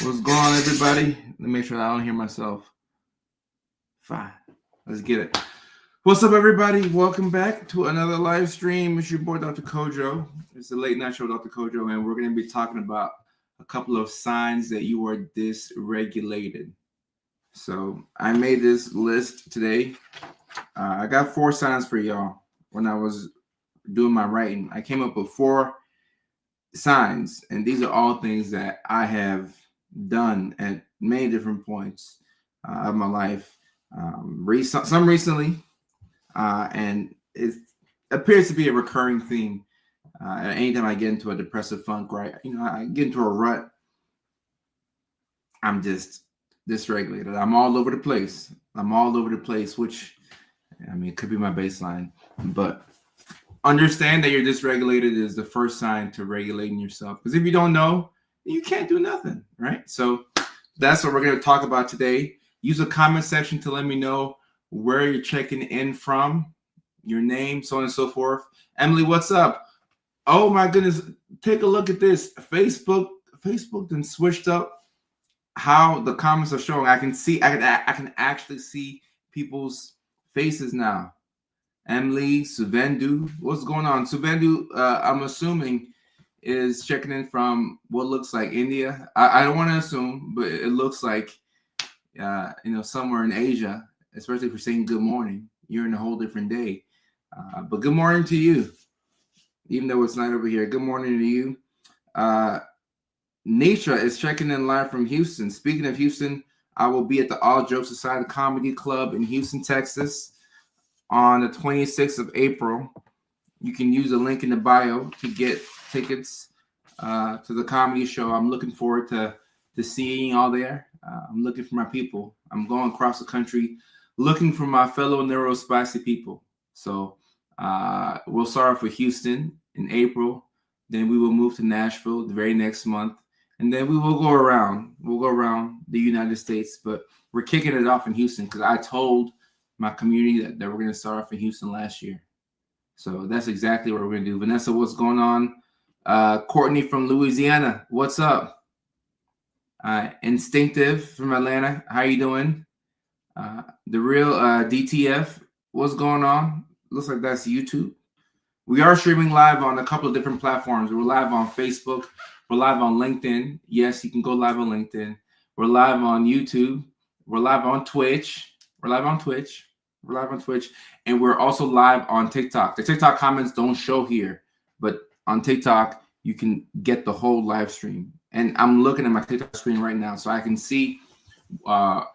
What's going on, everybody? Let me make sure I don't hear myself. Fine. Let's get it. What's up, everybody? Welcome back to another live stream. It's your boy, Dr. Kojo. It's the late night show, Dr. Kojo, and we're going to be talking about a couple of signs that you are dysregulated. So I made this list today. I got 4 signs for y'all when I was doing my writing. I came up with 4 signs, and these are all things that I have done at many different points of my life. Some recently, and it appears to be a recurring theme. Anytime I get into a depressive funk, right? I get into a rut. I'm just dysregulated. I'm all over the place. Which, it could be my baseline, but understand that you're dysregulated is the first sign to regulating yourself. Because if you don't know, you can't do nothing, right? So that's what we're going to talk about today. Use the comment section to let me know where you're checking in from, your name, so on and so forth. Emily, what's up? Oh my goodness, take a look at this. Facebook then switched up how the comments are showing. I can actually see people's faces now. Emily, Suvendu, what's going on? Suvendu, I'm assuming is checking in from what looks like India. I don't want to assume, but it looks like somewhere in Asia, especially if you're saying good morning. You're in a whole different day. But good morning to you, even though it's night over here. Good morning to you. Nisha is checking in live from Houston. Speaking of Houston, I will be at the All Jokes Aside Comedy Club in Houston, Texas on the 26th of April. You can use the link in the bio to get tickets to the comedy show. I'm looking forward to seeing y'all there. I'm looking for my people. I'm going across the country looking for my fellow neurospicy people. So we'll start off with Houston in April. Then we will move to Nashville the very next month. And then we will go around. We'll go around the United States. But we're kicking it off in Houston because I told my community that we're going to start off in Houston last year. So that's exactly what we're going to do. Vanessa, what's going on? Courtney from Louisiana, what's up? Instinctive from Atlanta, how you doing? The real DTF, what's going on? Looks like that's YouTube. We are streaming live on a couple of different platforms. We're live on Facebook. We're live on LinkedIn. Yes, you can go live on LinkedIn. We're live on YouTube. We're live on Twitch. We're live on Twitch. And we're also live on TikTok. The TikTok comments don't show here, but on TikTok, you can get the whole live stream. And I'm looking at my TikTok screen right now, so I can see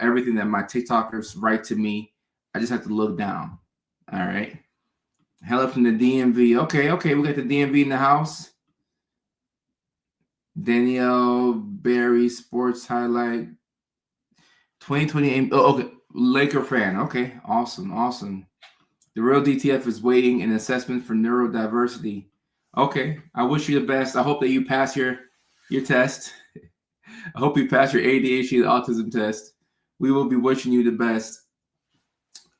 everything that my TikTokers write to me. I just have to look down. All right. Hello from the DMV. Okay. We got the DMV in the house. Danielle Berry Sports Highlight 2020. Oh, okay. Laker fan. Okay. Awesome. The real DTF is waiting an assessment for neurodiversity. Okay. I wish you the best. I hope that you pass your test. I hope you pass your ADHD autism test. We will be wishing you the best.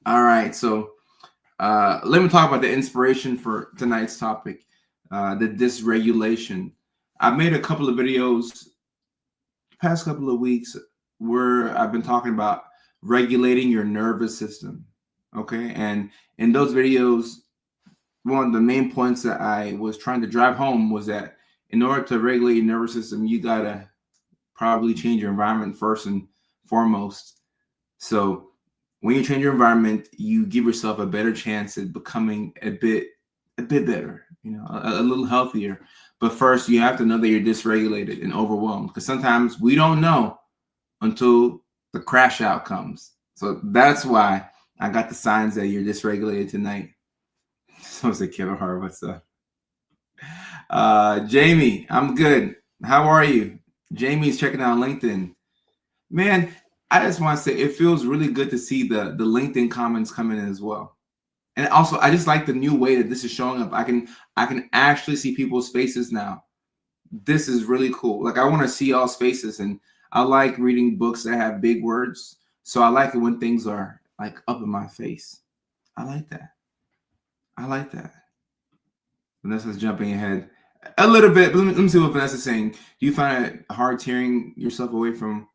All right. So let me talk about the inspiration for tonight's topic, the dysregulation. I've made a couple of videos the past couple of weeks where I've been talking about regulating your nervous system. Okay. And in those videos, one of the main points that I was trying to drive home was that in order to regulate your nervous system, you got to probably change your environment first and foremost. So when you change your environment, you give yourself a better chance at becoming a bit better, a little healthier. But first, you have to know that you're dysregulated and overwhelmed, because sometimes we don't know until the crash out comes. So that's why I got the signs that you're dysregulated tonight. So it's a Kevin Hart, what's up? Jamie, I'm good. How are you? Jamie's checking out LinkedIn. Man, I just want to say it feels really good to see the LinkedIn comments coming in as well. And also, I just like the new way that this is showing up. I can actually see people's faces now. This is really cool. Like, I want to see y'all's faces, and I like reading books that have big words. So I like it when things are like up in my face. I like that. Vanessa's jumping ahead. A little bit. Let me see what Vanessa's saying. Do you find it hard tearing yourself away from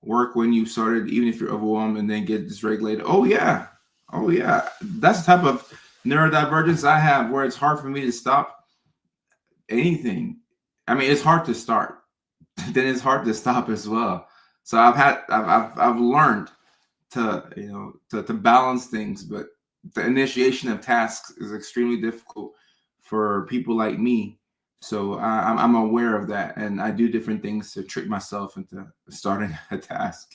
work when you started, even if you're overwhelmed, and then get dysregulated? Oh yeah. Oh yeah. That's the type of neurodivergence I have, where it's hard for me to stop anything. I mean, it's hard to start, then it's hard to stop as well. So I've learned to to balance things, but the initiation of tasks is extremely difficult for people like me. So I'm aware of that, and I do different things to trick myself into starting a task.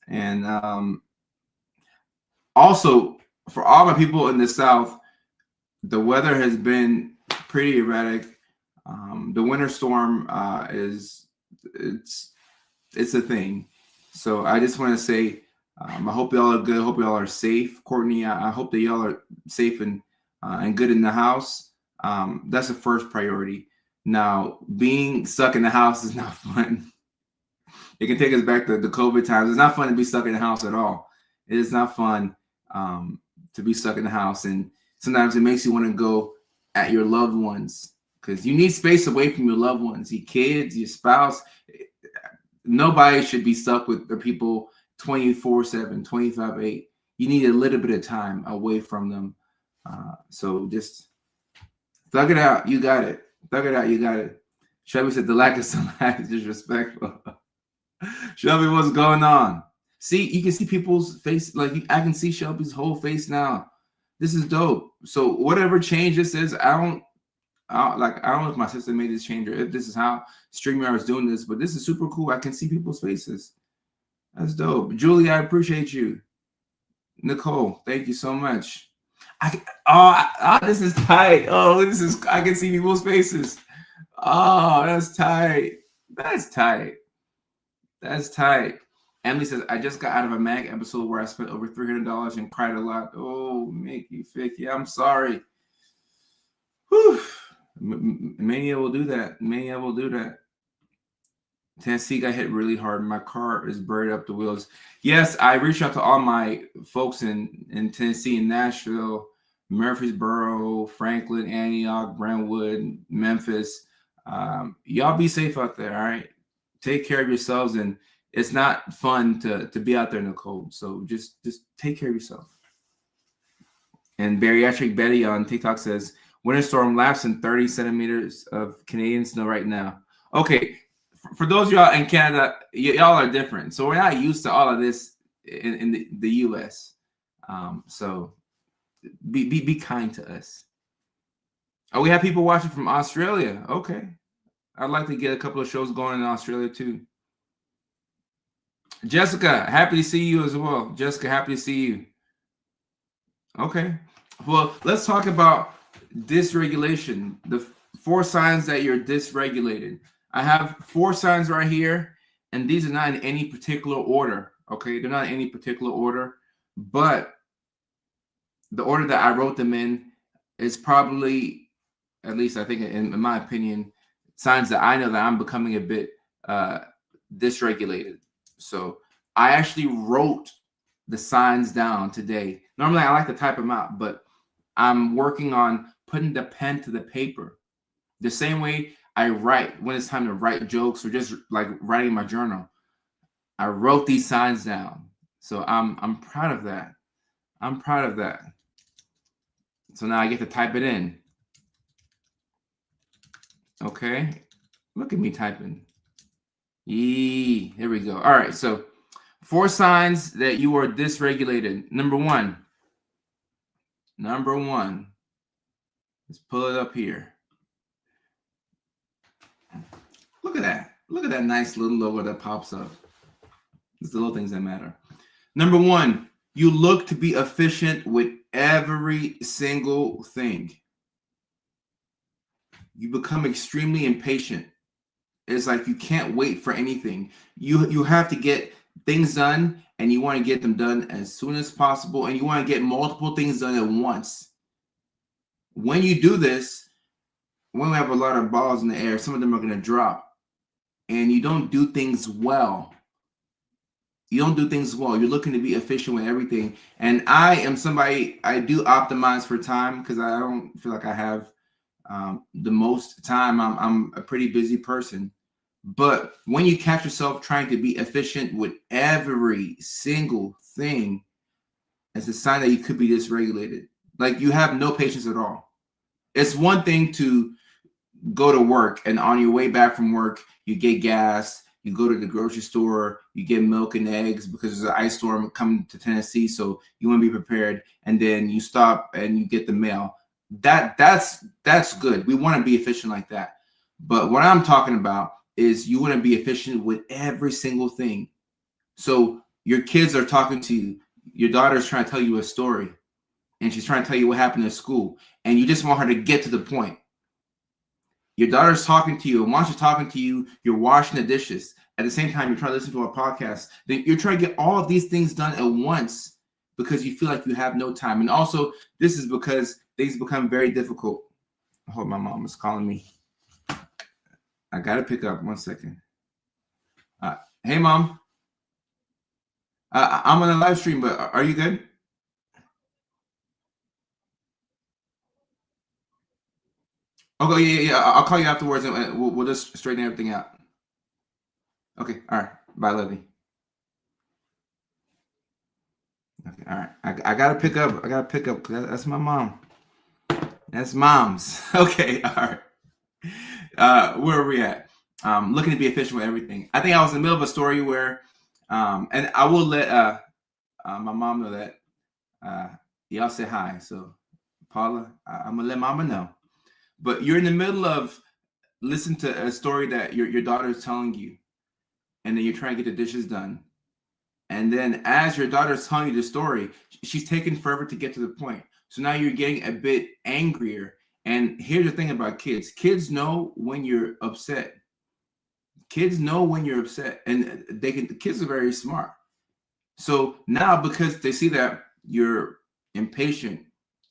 And also, for all my people in the South, the weather has been pretty erratic. The winter storm it's a thing. So I just want to say, I hope y'all are good. I hope y'all are safe. Courtney, I hope that y'all are safe and good in the house. That's the first priority. Now, being stuck in the house is not fun. It can take us back to the COVID times. It's not fun to be stuck in the house at all. It is not fun to be stuck in the house, and sometimes it makes you want to go at your loved ones, because you need space away from your loved ones, your kids, your spouse. Nobody should be stuck with the people 24/7, 25/8. You need a little bit of time away from them. So just thug it out. You got it. Thug it out. You got it. Shelby said the lack of sunlight is disrespectful. Shelby, what's going on? See, you can see people's face. Like, I can see Shelby's whole face now. This is dope. So whatever change this is, I don't know if my sister made this change or if this is how StreamYard is doing this, but this is super cool. I can see people's faces. That's dope. Julie, I appreciate you. Nicole, thank you so much. This is tight. I can see people's faces. Oh, that's tight. That's tight. That's tight. Emily says, I just got out of a MAG episode where I spent over $300 and cried a lot. Oh, Mickey, Ficky, I'm sorry. Whew. Mania will do that. Mania will do that. Tennessee got hit really hard. My car is buried up the wheels. Yes, I reached out to all my folks in Tennessee and Nashville, Murfreesboro, Franklin, Antioch, Brentwood, Memphis. Y'all be safe out there, all right? Take care of yourselves, and it's not fun to be out there in the cold. So just take care of yourself. And Bariatric Betty on TikTok says, winter storm laps in 30 centimeters of Canadian snow right now. Okay, for those of y'all in Canada, y'all are different. So we're not used to all of this in the U.S. So be kind to us. Oh, we have people watching from Australia. Okay. I'd like to get a couple of shows going in Australia too. Jessica, happy to see you as well. Jessica, happy to see you. Okay. Well, let's talk about dysregulation. The 4 signs that you're dysregulated. I have 4 signs right here, and these are not in any particular order. Okay, they're not in any particular order, but the order that I wrote them in is probably, at least I think in my opinion, signs that I know that I'm becoming a bit dysregulated. So I actually wrote the signs down today. Normally I like to type them out, but I'm working on putting the pen to the paper. The same way I write when it's time to write jokes or just like writing my journal. I wrote these signs down. So I'm proud of that. I'm proud of that. So now I get to type it in. Okay. Look at me typing. Here we go. All right. So 4 signs that you are dysregulated. Number one. Let's pull it up here. Look at that. Look at that nice little logo that pops up. It's the little things that matter. Number 1, you look to be efficient with every single thing. You become extremely impatient. It's like you can't wait for anything. You have to get things done, and you want to get them done as soon as possible, and you want to get multiple things done at once. When you do this, when we have a lot of balls in the air, some of them are going to drop, and you don't do things well. You're looking to be efficient with everything. And I am somebody, I do optimize for time because I don't feel like I have The most time I'm a pretty busy person. But when you catch yourself trying to be efficient with every single thing, it's a sign that you could be dysregulated. Like you have no patience at all. It's one thing to go to work and on your way back from work, you get gas, you go to the grocery store, you get milk and eggs because there's an ice storm coming to Tennessee, so you want to be prepared, and then you stop and you get the mail. That's good. We want to be efficient like that. But what I'm talking about is you want to be efficient with every single thing. So your kids are talking to you, your daughter's trying to tell you a story, and she's trying to tell you what happened at school, and you just want her to get to the point. Your daughter's talking to you, and while she's talking to you, you're washing the dishes. At the same time, you're trying to listen to a podcast. Then you're trying to get all of these things done at once because you feel like you have no time. And also, this is because things become very difficult. I hope my mom is calling me. I gotta pick up 1 second. Hey, Mom. I'm on a live stream, but are you good? Okay, yeah. I'll call you afterwards, and we'll just straighten everything out. Okay, all right. Bye, Levy. Okay, all right. I gotta pick up. Because that's my mom. That's mom's. Okay, all right. Where are we at? Looking to be efficient with everything. I think I was in the middle of a story where, and I will let my mom know that y'all say hi. So, Paula, I'm gonna let Mama know. But you're in the middle of listening to a story that your daughter is telling you, and then you're trying to get the dishes done. And then as your daughter's telling you the story, she's taking forever to get to the point. So now you're getting a bit angrier. And here's the thing about kids. Kids know when you're upset. Kids know when you're upset. And the kids are very smart. So now because they see that you're impatient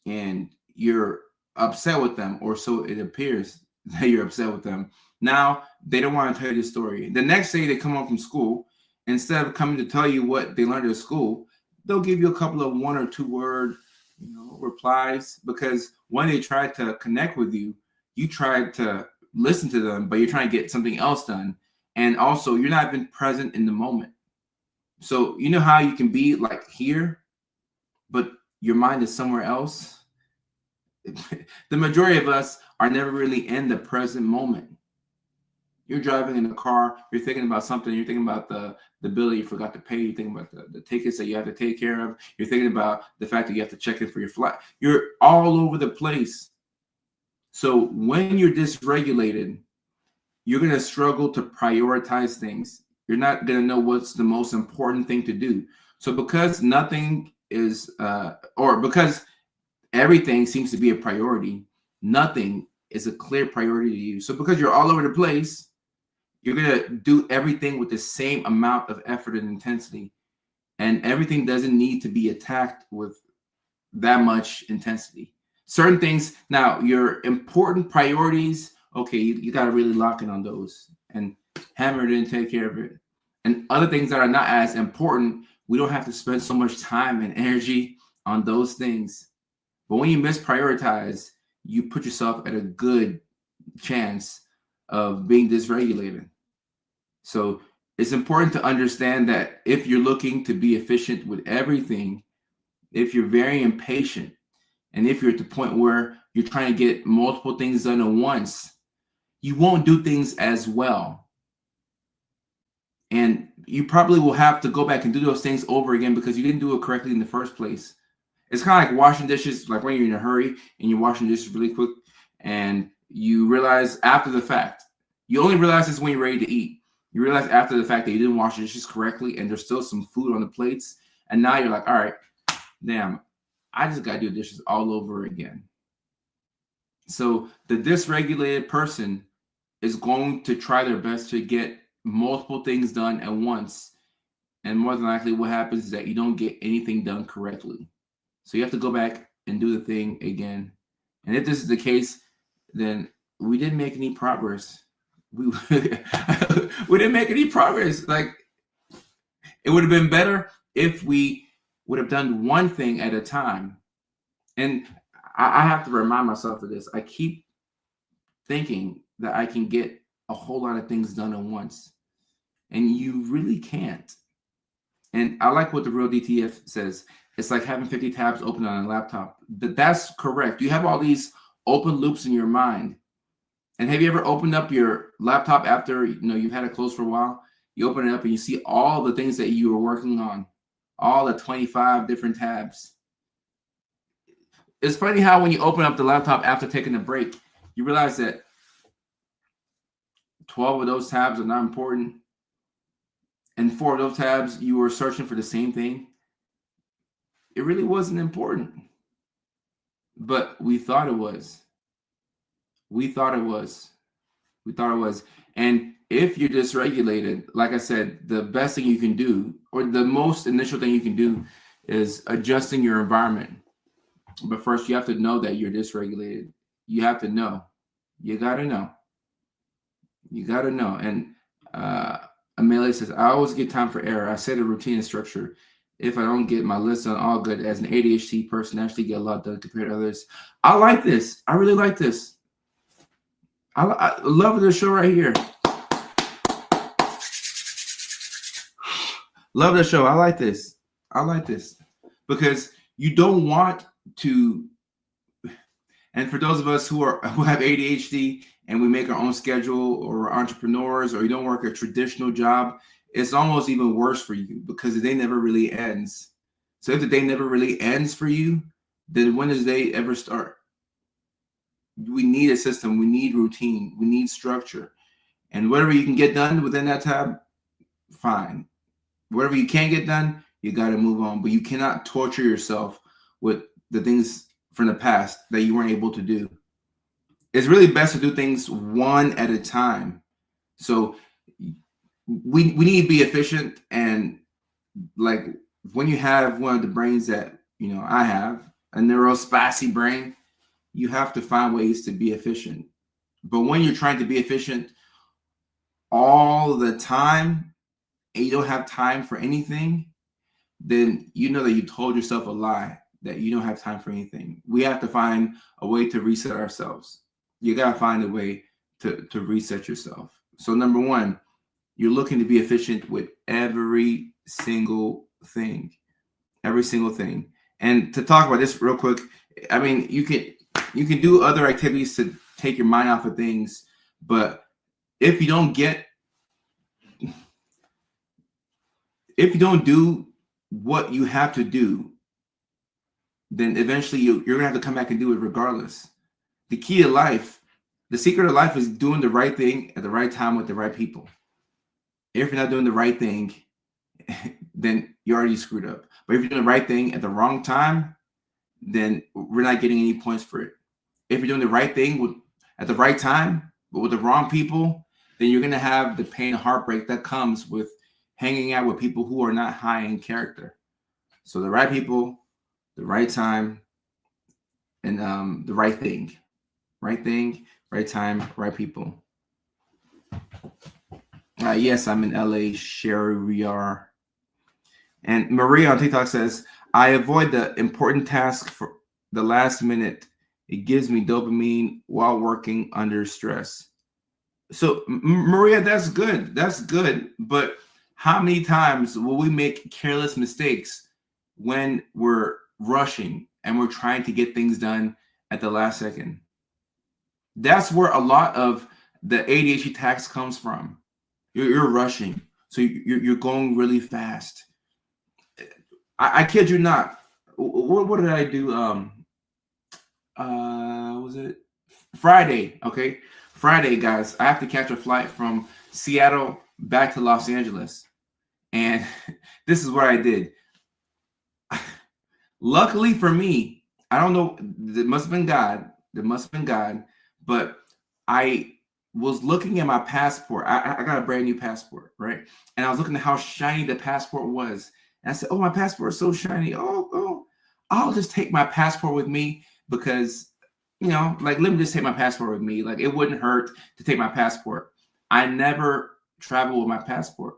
and you're upset with them, or so it appears that you're upset with them, now they don't want to tell you the story. The next day they come home from school, instead of coming to tell you what they learned at school, they'll give you a couple of 1 or 2 word, replies, because when they tried to connect with you, you tried to listen to them, but you're trying to get something else done. And also you're not even present in the moment. So you know how you can be like here, but your mind is somewhere else? The majority of us are never really in the present moment. You're driving in a car, you're thinking about something, you're thinking about the bill that you forgot to pay, you're thinking about the tickets that you have to take care of, you're thinking about the fact that you have to check in for your flight. You're all over the place. So when you're dysregulated, you're going to struggle to prioritize things. You're not going to know what's the most important thing to do. So because nothing is, or because everything seems to be a priority, nothing is a clear priority to you. So because you're all over the place, you're going to do everything with the same amount of effort and intensity. And everything doesn't need to be attacked with that much intensity. Certain things, now your important priorities, okay, you got to really lock in on those and hammer it in, take care of it. And other things that are not as important, we don't have to spend so much time and energy on those things. But when you misprioritize, you put yourself at a good chance of being dysregulated. So it's important to understand that if you're looking to be efficient with everything, if you're very impatient, and if you're at the point where you're trying to get multiple things done at once, you won't do things as well. And you probably will have to go back and do those things over again because you didn't do it correctly in the first place. It's kind of like washing dishes, like when you're in a hurry and you're washing dishes really quick and you realize after the fact, you only realize this when you're ready to eat. You realize after the fact that you didn't wash the dishes correctly and there's still some food on the plates. And now you're like, all right, damn, I just got to do dishes all over again. So the dysregulated person is going to try their best to get multiple things done at once. And more than likely what happens is that you don't get anything done correctly. So you have to go back and do the thing again. And if this is the case, then we didn't make any progress. We didn't make any progress. Like, it would have been better if we would have done one thing at a time. And I have to remind myself of this. I keep thinking that I can get a whole lot of things done at once. And you really can't. And I like what the real DTF says. It's like having 50 tabs open on a laptop. That's correct. You have all these open loops in your mind. And have you ever opened up your laptop after you've had it closed for a while? You open it up and you see all the things that you were working on, all the 25 different tabs. It's funny how when you open up the laptop after taking a break, you realize that 12 of those tabs are not important. And 4 of those tabs, you were searching for the same thing. It really wasn't important. But we thought it was. We thought it was. We thought it was. And if you're dysregulated, like I said, the best thing you can do, or the most initial thing you can do, is adjusting your environment. But first, you have to know that you're dysregulated. You have to know. You got to know. You got to know. And Amelia says, I always get time for error. I set a routine and structure. If I don't get my list done all good, as an ADHD person, I actually get a lot done compared to others. I like this. I really like this. I love the show right here. Love the show. I like this. I like this because you don't want to. And for those of us who have ADHD and we make our own schedule, or we're entrepreneurs, or you don't work a traditional job, it's almost even worse for you because the day never really ends. So if the day never really ends for you, then when does the day ever start? We need a system. We need routine. We need structure. And whatever you can get done within that tab, fine. Whatever you can't get done, you got to move on. But you cannot torture yourself with the things from the past that you weren't able to do. It's really best to do things one at a time. So we need to be efficient. And like when you have one of the brains that I have, a neurospasty brain, you have to find ways to be efficient. But when you're trying to be efficient all the time and you don't have time for anything, then you know that you told yourself a lie, that you don't have time for anything. We have to find a way to reset ourselves. You got to find a way to reset yourself. So number one, you're looking to be efficient with every single thing. Every single thing. And to talk about this real quick, I mean, you can do other activities to take your mind off of things, but if you don't do what you have to do, then eventually you're gonna have to come back and do it regardless. The key to life, the secret of life, is doing the right thing at the right time with the right people. If you're not doing the right thing, then you're already screwed up. But if you're doing the right thing at the wrong time, then we're not getting any points for it. If you're doing the right thing at the right time, but with the wrong people, then you're going to have the pain and heartbreak that comes with hanging out with people who are not high in character. So the right people, the right time, and the right thing. Right thing, right time, right people. Yes, I'm in LA. Sherry, we are. And Maria on TikTok says, I avoid the important task for the last minute. It gives me dopamine while working under stress. So, Maria, that's good. That's good. But how many times will we make careless mistakes when we're rushing and we're trying to get things done at the last second? That's where a lot of the ADHD tax comes from. You're rushing. So you're going really fast. I kid you not. What did I do? Was it Friday? Okay. Friday, guys, I have to catch a flight from Seattle back to Los Angeles. And this is what I did. Luckily for me, I don't know, it must have been God. There must have been God. But I was looking at my passport. I got a brand new passport, right? And I was looking at how shiny the passport was. And I said, oh, my passport is so shiny. Oh, I'll just take my passport with me because, let me just take my passport with me. Like, it wouldn't hurt to take my passport. I never travel with my passport,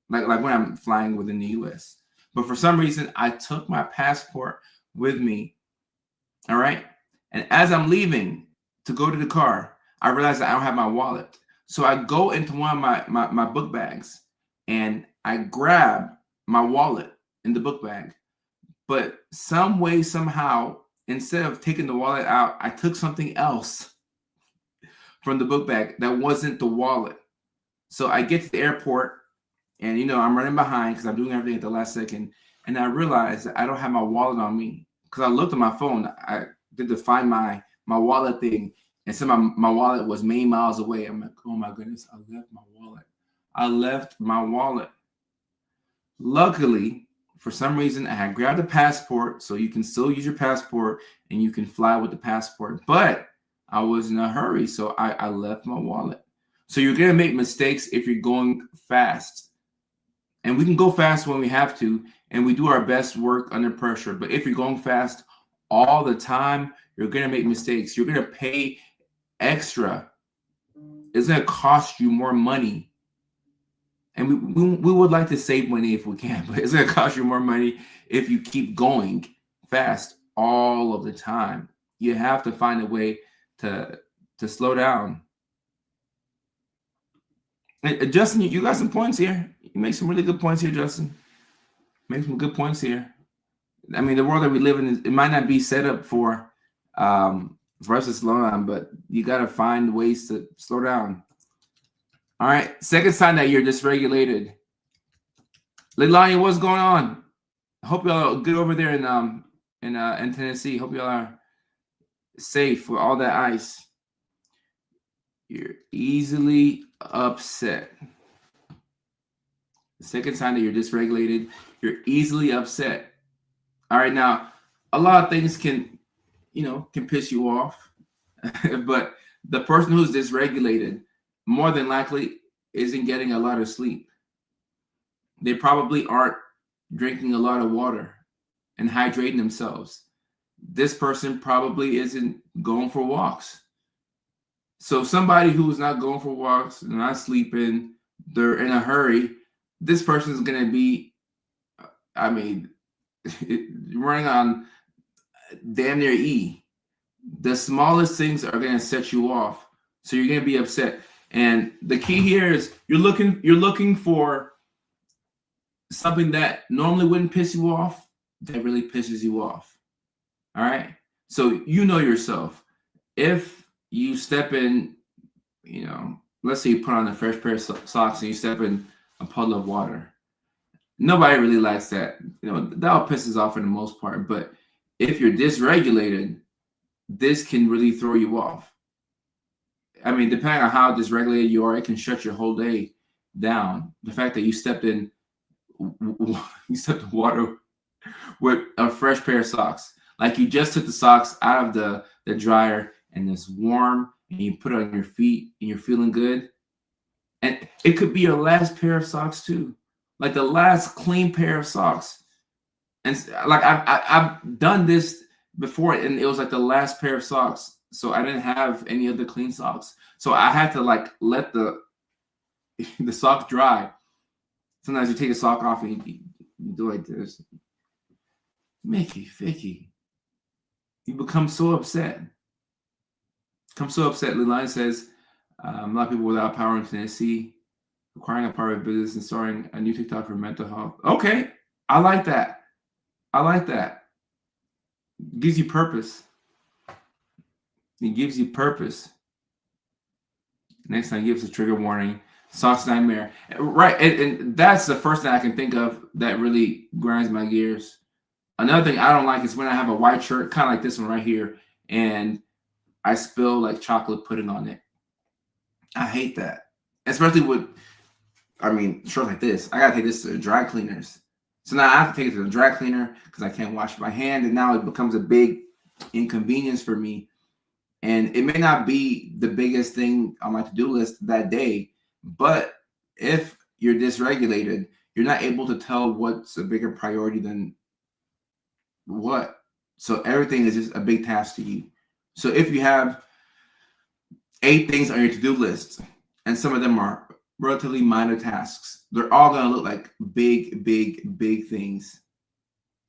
like when I'm flying within the U.S. But for some reason, I took my passport with me. All right. And as I'm leaving to go to the car, I realize that I don't have my wallet. So I go into one of my book bags and I grab my wallet in the book bag. But some way, somehow, instead of taking the wallet out, I took something else from the book bag that wasn't the wallet. So I get to the airport and, I'm running behind because I'm doing everything at the last second. And I realized that I don't have my wallet on me because I looked at my phone. I did to find my wallet thing. And so my wallet was many miles away. I'm like, oh my goodness, I left my wallet. I left my wallet. Luckily, for some reason, I had grabbed a passport, so you can still use your passport and you can fly with the passport. But I was in a hurry, so I left my wallet. So you're going to make mistakes if you're going fast. And we can go fast when we have to, and we do our best work under pressure. But if you're going fast all the time, you're going to make mistakes. You're going to pay extra. It's going to cost you more money. And we would like to save money if we can, but it's going to cost you more money if you keep going fast all of the time. You have to find a way to slow down. And Justin, you got some points here. You make some really good points here, Justin. Make some good points here. I mean, the world that we live in, it might not be set up for us to slow down, but you got to find ways to slow down. All right, second sign that you're dysregulated. Leilani, what's going on? I hope y'all are good over there in Tennessee. Hope y'all are safe with all that ice. You're easily upset. The second sign that you're dysregulated, you're easily upset. All right, now a lot of things can piss you off, but the person who's dysregulated more than likely isn't getting a lot of sleep. They probably aren't drinking a lot of water and hydrating themselves. This person probably isn't going for walks. So somebody who's not going for walks, not sleeping, they're in a hurry, this person is going to be, running on damn near E. The smallest things are going to set you off. So you're going to be upset. And the key here is you're looking for something that normally wouldn't piss you off that really pisses you off. All right. So you know yourself. If you step in, let's say you put on a fresh pair of socks and you step in a puddle of water. Nobody really likes that. That all pisses off for the most part. But if you're dysregulated, this can really throw you off. I mean, depending on how dysregulated you are, it can shut your whole day down. The fact that you stepped in water with a fresh pair of socks, like you just took the socks out of the dryer and it's warm, and you put it on your feet and you're feeling good. And it could be your last pair of socks too, like the last clean pair of socks. And like I've done this before, and it was like the last pair of socks. So I didn't have any other clean socks. So I had to let the sock dry. Sometimes you take a sock off and you do like this. Vicky. You become so upset. Leilani says, a lot of people without power in Tennessee, acquiring a private business and starting a new TikTok for mental health. Okay. I like that. It gives you purpose. Next time, gives a trigger warning. Socks nightmare. Right. And that's the first thing I can think of that really grinds my gears. Another thing I don't like is when I have a white shirt, kind of like this one right here, and I spill like chocolate pudding on it. I hate that. Especially with, shirts like this. I got to take this to the dry cleaners. So now I have to take it to the dry cleaner because I can't wash my hand. And now it becomes a big inconvenience for me. And it may not be the biggest thing on my to-do list that day, but if you're dysregulated, you're not able to tell what's a bigger priority than what. So everything is just a big task to you. So if you have 8 things on your to-do list, and some of them are relatively minor tasks, they're all going to look like big things.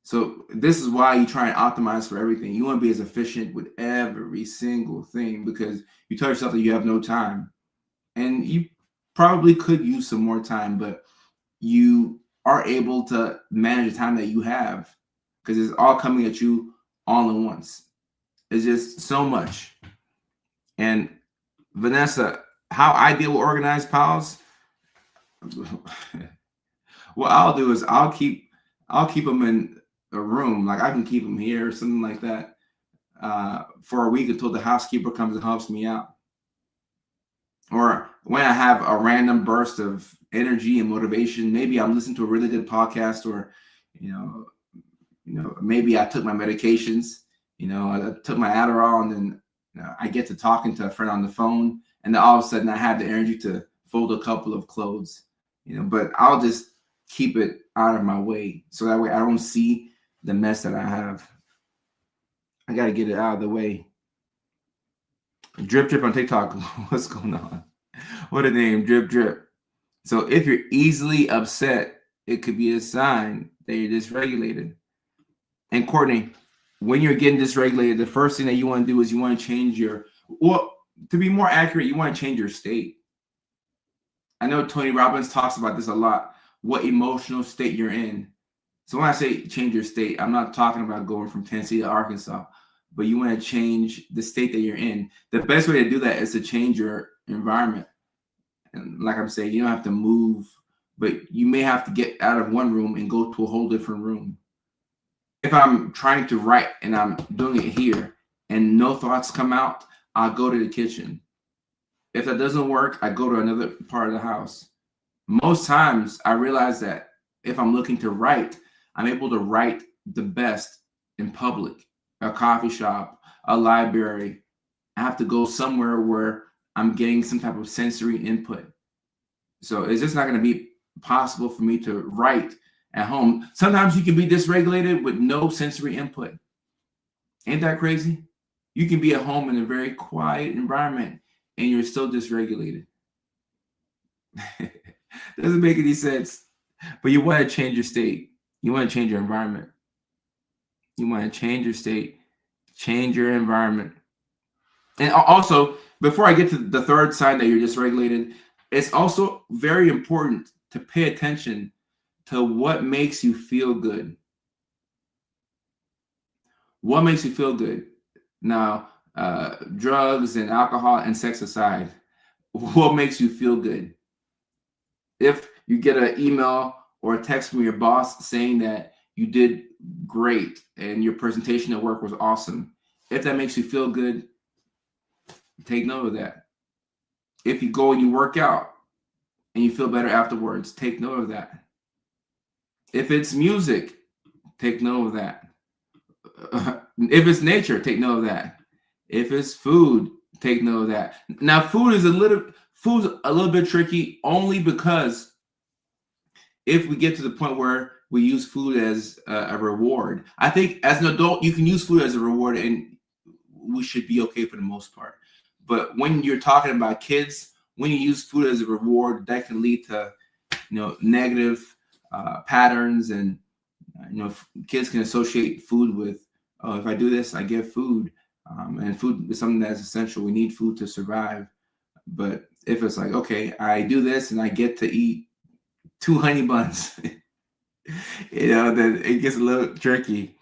So this is why you try and optimize for everything. You want to be as efficient with every single thing because you tell yourself that you have no time. And you probably could use some more time, but you are able to manage the time that you have because it's all coming at you all at once. It's just so much. And Vanessa, how I deal with organized piles, what I'll do is I'll keep them in a room. Like I can keep them here or something like that for a week until the housekeeper comes and helps me out. Or when I have a random burst of energy and motivation, maybe I'm listening to a really good podcast, or you know, maybe I took my medications. I took my Adderall, and then I get to talking to a friend on the phone, and then all of a sudden I have the energy to fold a couple of clothes. But I'll just keep it out of my way so that way I don't see the mess that I have. I got to get it out of the way. Drip drip on TikTok. What's going on? What a name, drip drip. So if you're easily upset, it could be a sign that you're dysregulated. And Courtney, when you're getting dysregulated, the first thing that you want to do is you want to change to be more accurate, you want to change your state. I know Tony Robbins talks about this a lot, what emotional state you're in. So when I say change your state, I'm not talking about going from Tennessee to Arkansas, but you want to change the state that you're in. The best way to do that is to change your environment. And like I'm saying, you don't have to move, but you may have to get out of one room and go to a whole different room. If I'm trying to write and I'm doing it here and no thoughts come out, I'll go to the kitchen. If that doesn't work, I go to another part of the house. Most times I realize that if I'm looking to write, I'm able to write the best in public, a coffee shop, a library. I have to go somewhere where I'm getting some type of sensory input. So it's just not going to be possible for me to write at home. Sometimes you can be dysregulated with no sensory input. Ain't that crazy? You can be at home in a very quiet environment and you're still dysregulated. Doesn't make any sense. But you want to change your state. You want to change your environment. You want to change your state, change your environment. And also, before I get to the third sign that you're dysregulated, it's also very important to pay attention to what makes you feel good. What makes you feel good? Now, drugs and alcohol and sex aside, what makes you feel good? If you get an email or a text from your boss saying that you did great and your presentation at work was awesome, if that makes you feel good, take note of that. If you go and you work out and you feel better afterwards, take note of that. If it's music, take note of that. If it's nature, take note of that. If it's food, take note of that. Now, food's a little bit tricky only because if we get to the point where we use food as a reward, I think as an adult, you can use food as a reward and we should be okay for the most part. But when you're talking about kids, when you use food as a reward, that can lead to, negative patterns, and kids can associate food with, oh, if I do this, I get food, and food is something that's essential. We need food to survive. But if it's like, okay, I do this and I get to eat 2 honey buns, then it gets a little tricky.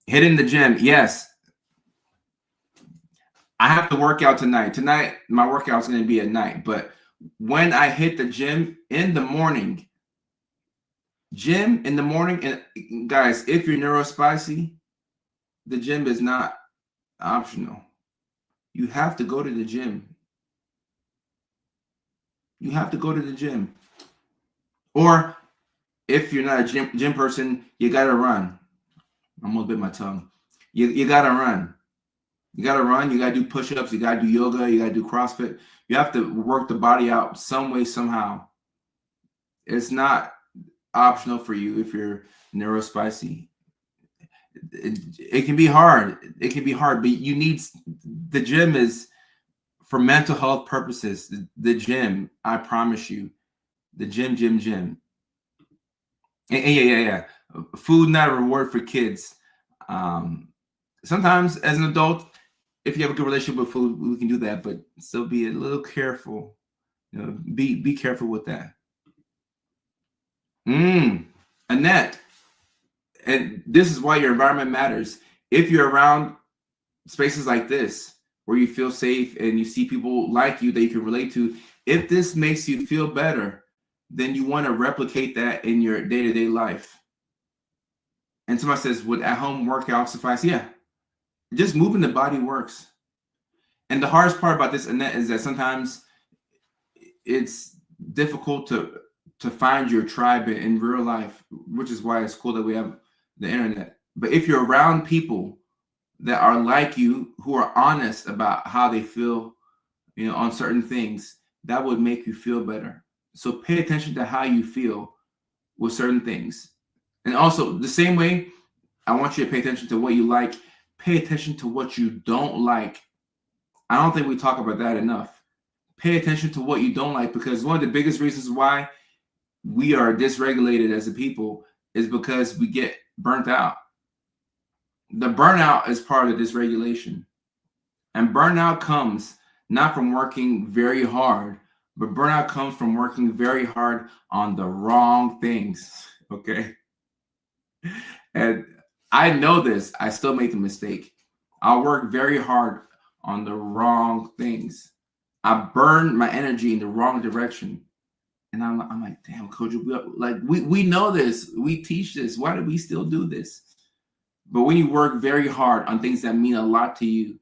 Hitting the gym, yes. I have to work out tonight. Tonight, my workout is going to be at night. But when I hit the gym in the morning, and guys, if you're neurospicy, the gym is not optional. You have to go to the gym. You have to go to the gym. Or if you're not a gym person, you got to run. I almost bit my tongue. You got to run. You got to run. You got to do push-ups. You got to do yoga. You got to do CrossFit. You have to work the body out some way, somehow. It's not optional for you if you're neurospicy. It can be hard. It can be hard, but the gym is for mental health purposes. The gym, I promise you, the gym. And yeah. Food not a reward for kids. Sometimes as an adult, if you have a good relationship with food, we can do that, but still be a little careful. Be careful with that. Annette, and this is why your environment matters. If you're around spaces like this where you feel safe and you see people like you that you can relate to, if this makes you feel better, then you want to replicate that in your day-to-day life. And somebody says, would at-home workout suffice? Yeah, just moving the body works. And the hardest part about this, Annette, is that sometimes it's difficult to find your tribe in real life, which is why it's cool that we have the internet. But if you're around people that are like you, who are honest about how they feel, on certain things, that would make you feel better. So pay attention to how you feel with certain things. And also the same way, I want you to pay attention to what you like. Pay attention to what you don't like. I don't think we talk about that enough. Pay attention to what you don't like, because one of the biggest reasons why we are dysregulated as a people is because we get burnt out. The burnout is part of the dysregulation. And burnout comes not from working very hard, but burnout comes from working very hard on the wrong things. Okay. And I know this. I still make the mistake. I'll work very hard on the wrong things. I burn my energy in the wrong direction. And I'm like, damn, coach, we know this. We teach this. Why do we still do this? But when you work very hard on things that mean a lot to you,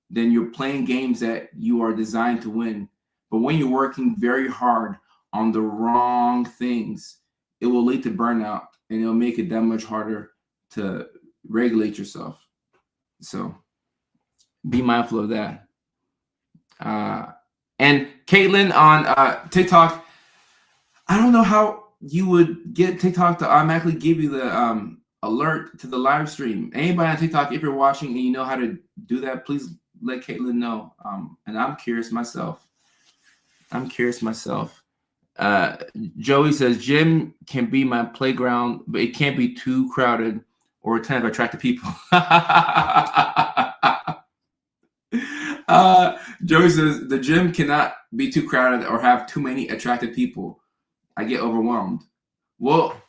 then you're playing games that you are designed to win. But when you're working very hard on the wrong things, it will lead to burnout, and it'll make it that much harder to regulate yourself. So be mindful of that. And Caitlin on TikTok, I don't know how you would get TikTok to automatically give you the alert to the live stream. Anybody on TikTok, if you're watching and you know how to do that, please let Caitlin know. And I'm curious myself. Joey says, gym can be my playground, but it can't be too crowded or a ton of attractive people. Joey says, the gym cannot be too crowded or have too many attractive people. I get overwhelmed. Well,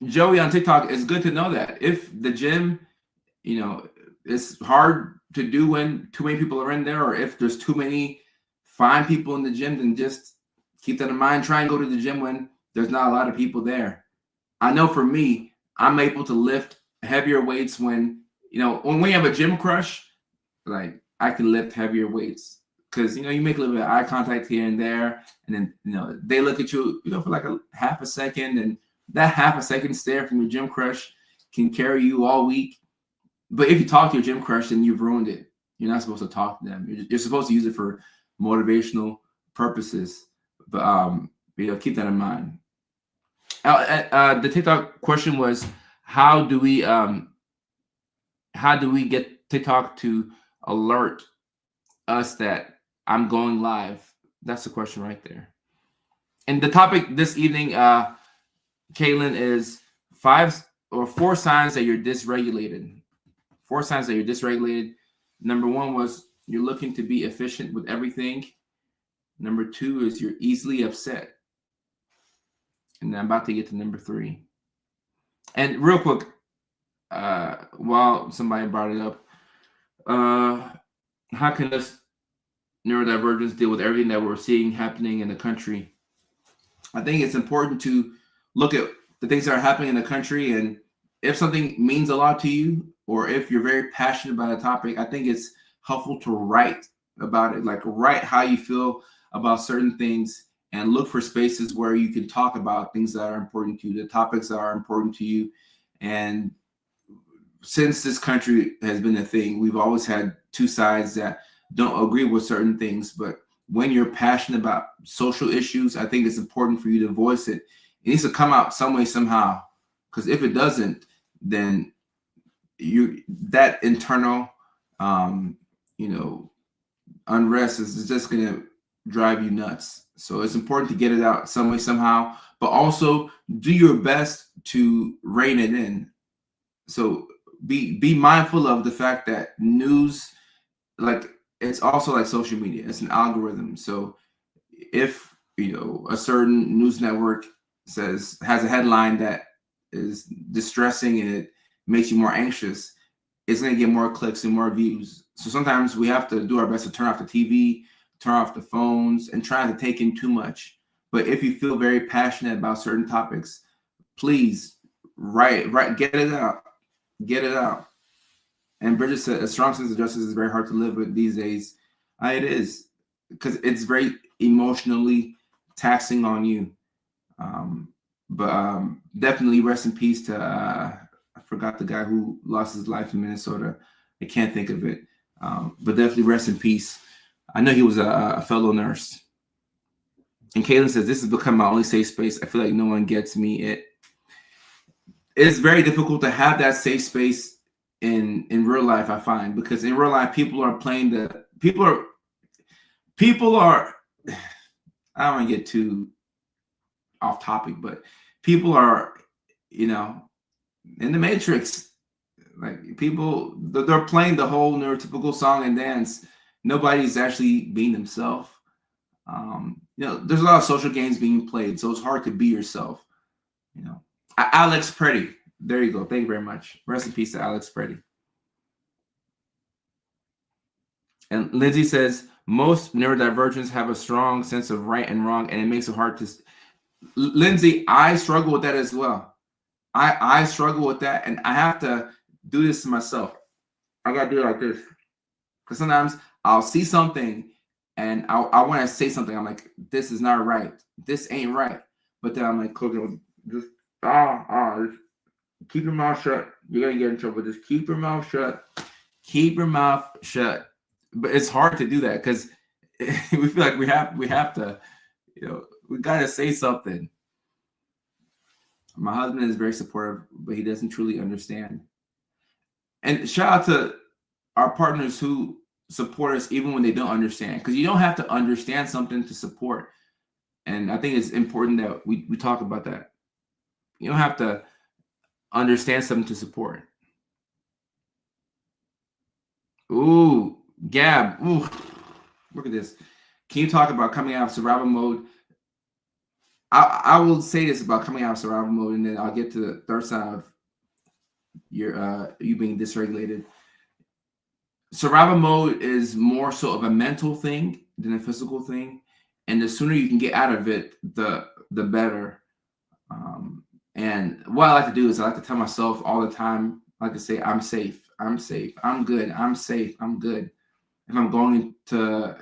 Joey on TikTok, it's good to know that if the gym, it's hard to do when too many people are in there, or if there's too many fine people in the gym, then just keep that in mind. Try and go to the gym when there's not a lot of people there. I know for me, I'm able to lift heavier weights when we have a gym crush, like I can lift heavier weights because, you make a little bit of eye contact here and there. And then, they look at you, for like a half a second, and that half a second stare from your gym crush can carry you all week. But if you talk to your gym crush, then you've ruined it. You're not supposed to talk to them. You're supposed to use it for motivational purposes. But keep that in mind. The TikTok question was, how do we get TikTok to alert us that I'm going live? That's the question right there. And the topic this evening, Caitlin, is 4 signs that you're dysregulated. 4 signs that you're dysregulated. Number 1 was you're looking to be efficient with everything. Number 2 is you're easily upset. And I'm about to get to number 3. And real quick, while somebody brought it up, how can us neurodivergence deal with everything that we're seeing happening in the country? I think it's important to look at the things that are happening in the country, and if something means a lot to you, or if you're very passionate about a topic, I think it's helpful to write about it, like write how you feel about certain things, and look for spaces where you can talk about things that are important to you, the topics that are important to you. And since this country has been a thing, we've always had 2 sides that don't agree with certain things. But when you're passionate about social issues, I think it's important for you to voice it. It needs to come out some way, somehow, because if it doesn't, then that internal unrest is just going to drive you nuts. So it's important to get it out some way, somehow, but also do your best to rein it in. So be mindful of the fact that news, like, it's also like social media. It's an algorithm. So if a certain news network has a headline that is distressing and it makes you more anxious, it's going to get more clicks and more views. So sometimes we have to do our best to turn off the TV, turn off the phones, and try to take in too much. But if you feel very passionate about certain topics, please write, get it out. Get it out. And Bridget said, a strong sense of justice is very hard to live with these days. It is, because it's very emotionally taxing on you. But definitely rest in peace to, I forgot the guy who lost his life in Minnesota. I can't think of it. But definitely rest in peace. I know he was a fellow nurse. And Caitlin says, this has become my only safe space. I feel like no one gets me. It's very difficult to have that safe space in real life, I find, because in real life, people are I don't want to get too off topic, but people are, in the Matrix. Like, people, they're playing the whole neurotypical song and dance. Nobody's actually being themselves. There's a lot of social games being played, so it's hard to be yourself. Alex Preddy. There you go. Thank you very much. Rest in peace to Alex Preddy. And Lindsay says, most neurodivergents have a strong sense of right and wrong, and it makes it hard to... Lindsay, I struggle with that as well. I struggle with that, and I have to do this to myself. I got to do it like this. Because sometimes I'll see something, and I want to say something. I'm like, this is not right. This ain't right. But then I'm like, just keep your mouth shut. You're going to get in trouble. Just keep your mouth shut. Keep your mouth shut. But it's hard to do that because we feel like we have to, we got to say something. My husband is very supportive, but he doesn't truly understand. And shout out to our partners who support us even when they don't understand, because you don't have to understand something to support. And I think it's important that we talk about that. You don't have to understand something to support. Ooh, Gab. Ooh, look at this. Can you talk about coming out of survival mode? I will say this about coming out of survival mode, and then I'll get to the third side of you being dysregulated. Survival mode is more so of a mental thing than a physical thing, and the sooner you can get out of it, the better. And what I like to do is I like to tell myself all the time, I like to say, I'm safe, I'm safe, I'm good, I'm safe, I'm good. If I'm going into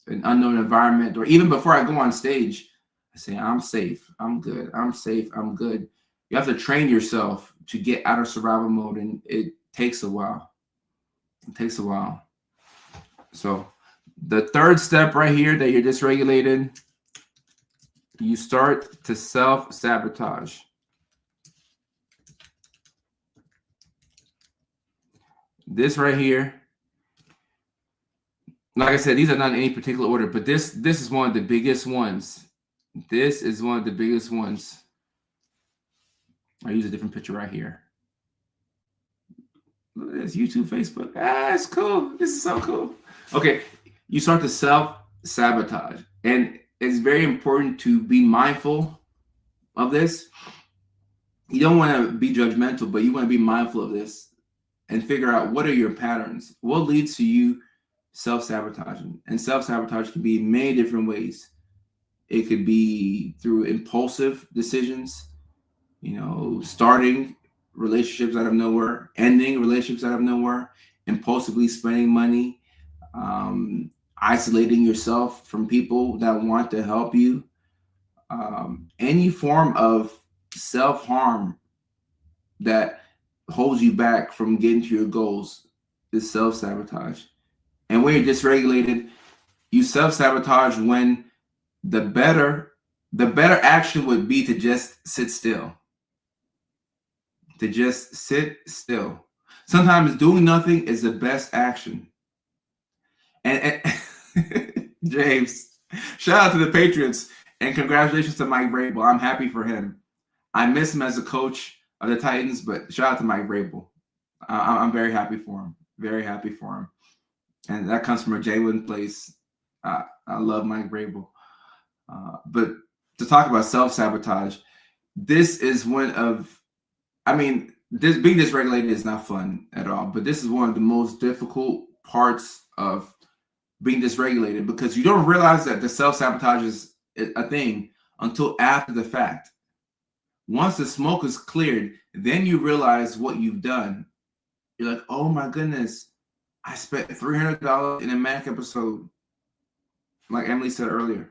an unknown environment, or even before I go on stage, I say, I'm safe, I'm good, I'm safe, I'm good. You have to train yourself to get out of survival mode, and it takes a while. It takes a while. So the third step right here that you're dysregulated, you start to self-sabotage. This right here, like I said, these are not in any particular order, but this is one of the biggest ones. This is one of the biggest ones. I use a different picture right here. Look at this, YouTube, Facebook. It's cool. This is so cool. Okay, you start to self-sabotage. And it's very important to be mindful of this. You don't want to be judgmental, but you want to be mindful of this and figure out what are your patterns. What leads to you self-sabotaging? And self-sabotage can be many different ways. It could be through impulsive decisions, starting relationships out of nowhere, ending relationships out of nowhere, impulsively spending money, isolating yourself from people that want to help you. Any form of self-harm that holds you back from getting to your goals is self-sabotage. And when you're dysregulated, you self-sabotage when the better action would be to just sit still. To just sit still. Sometimes doing nothing is the best action. And James, Shout out to the Patriots and congratulations to Mike Vrabel. I'm happy for him. I miss him as a coach of the Titans, but shout out to Mike Vrabel. I'm very happy for him. Very happy for him. And that comes from a genuine place. I love Mike Vrabel. But to talk about self-sabotage, this is one of, being dysregulated is not fun at all, but this is one of the most difficult parts of being dysregulated because you don't realize that the self-sabotage is a thing until after the fact. Once the smoke is cleared, then you realize what you've done. You're like, oh my goodness, I spent $300 in a Mac episode. Like Emily said earlier.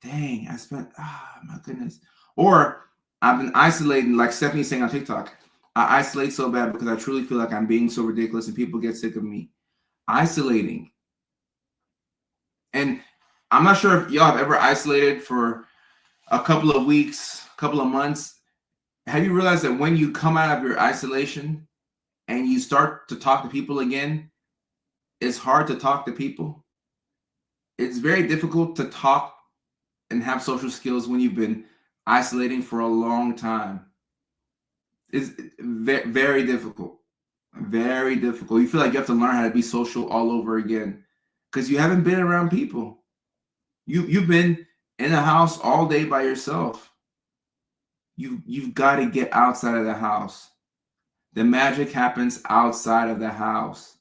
Dang, I spent, my goodness. Or I've been isolating, like Stephanie's saying on TikTok. I isolate so bad because I truly feel like I'm being so ridiculous and people get sick of me. Isolating. And I'm not sure if y'all have ever isolated for a couple of weeks, a couple of months. Have you realized that when you come out of your isolation and you start to talk to people again, it's hard to talk to people? It's very difficult to talk and have social skills when you've been isolating for a long time. It's very difficult. Very difficult. You feel like you have to learn how to be social all over again because you haven't been around people. You've been in a house all day by yourself. You've got to get outside of the house. The magic happens outside of the house.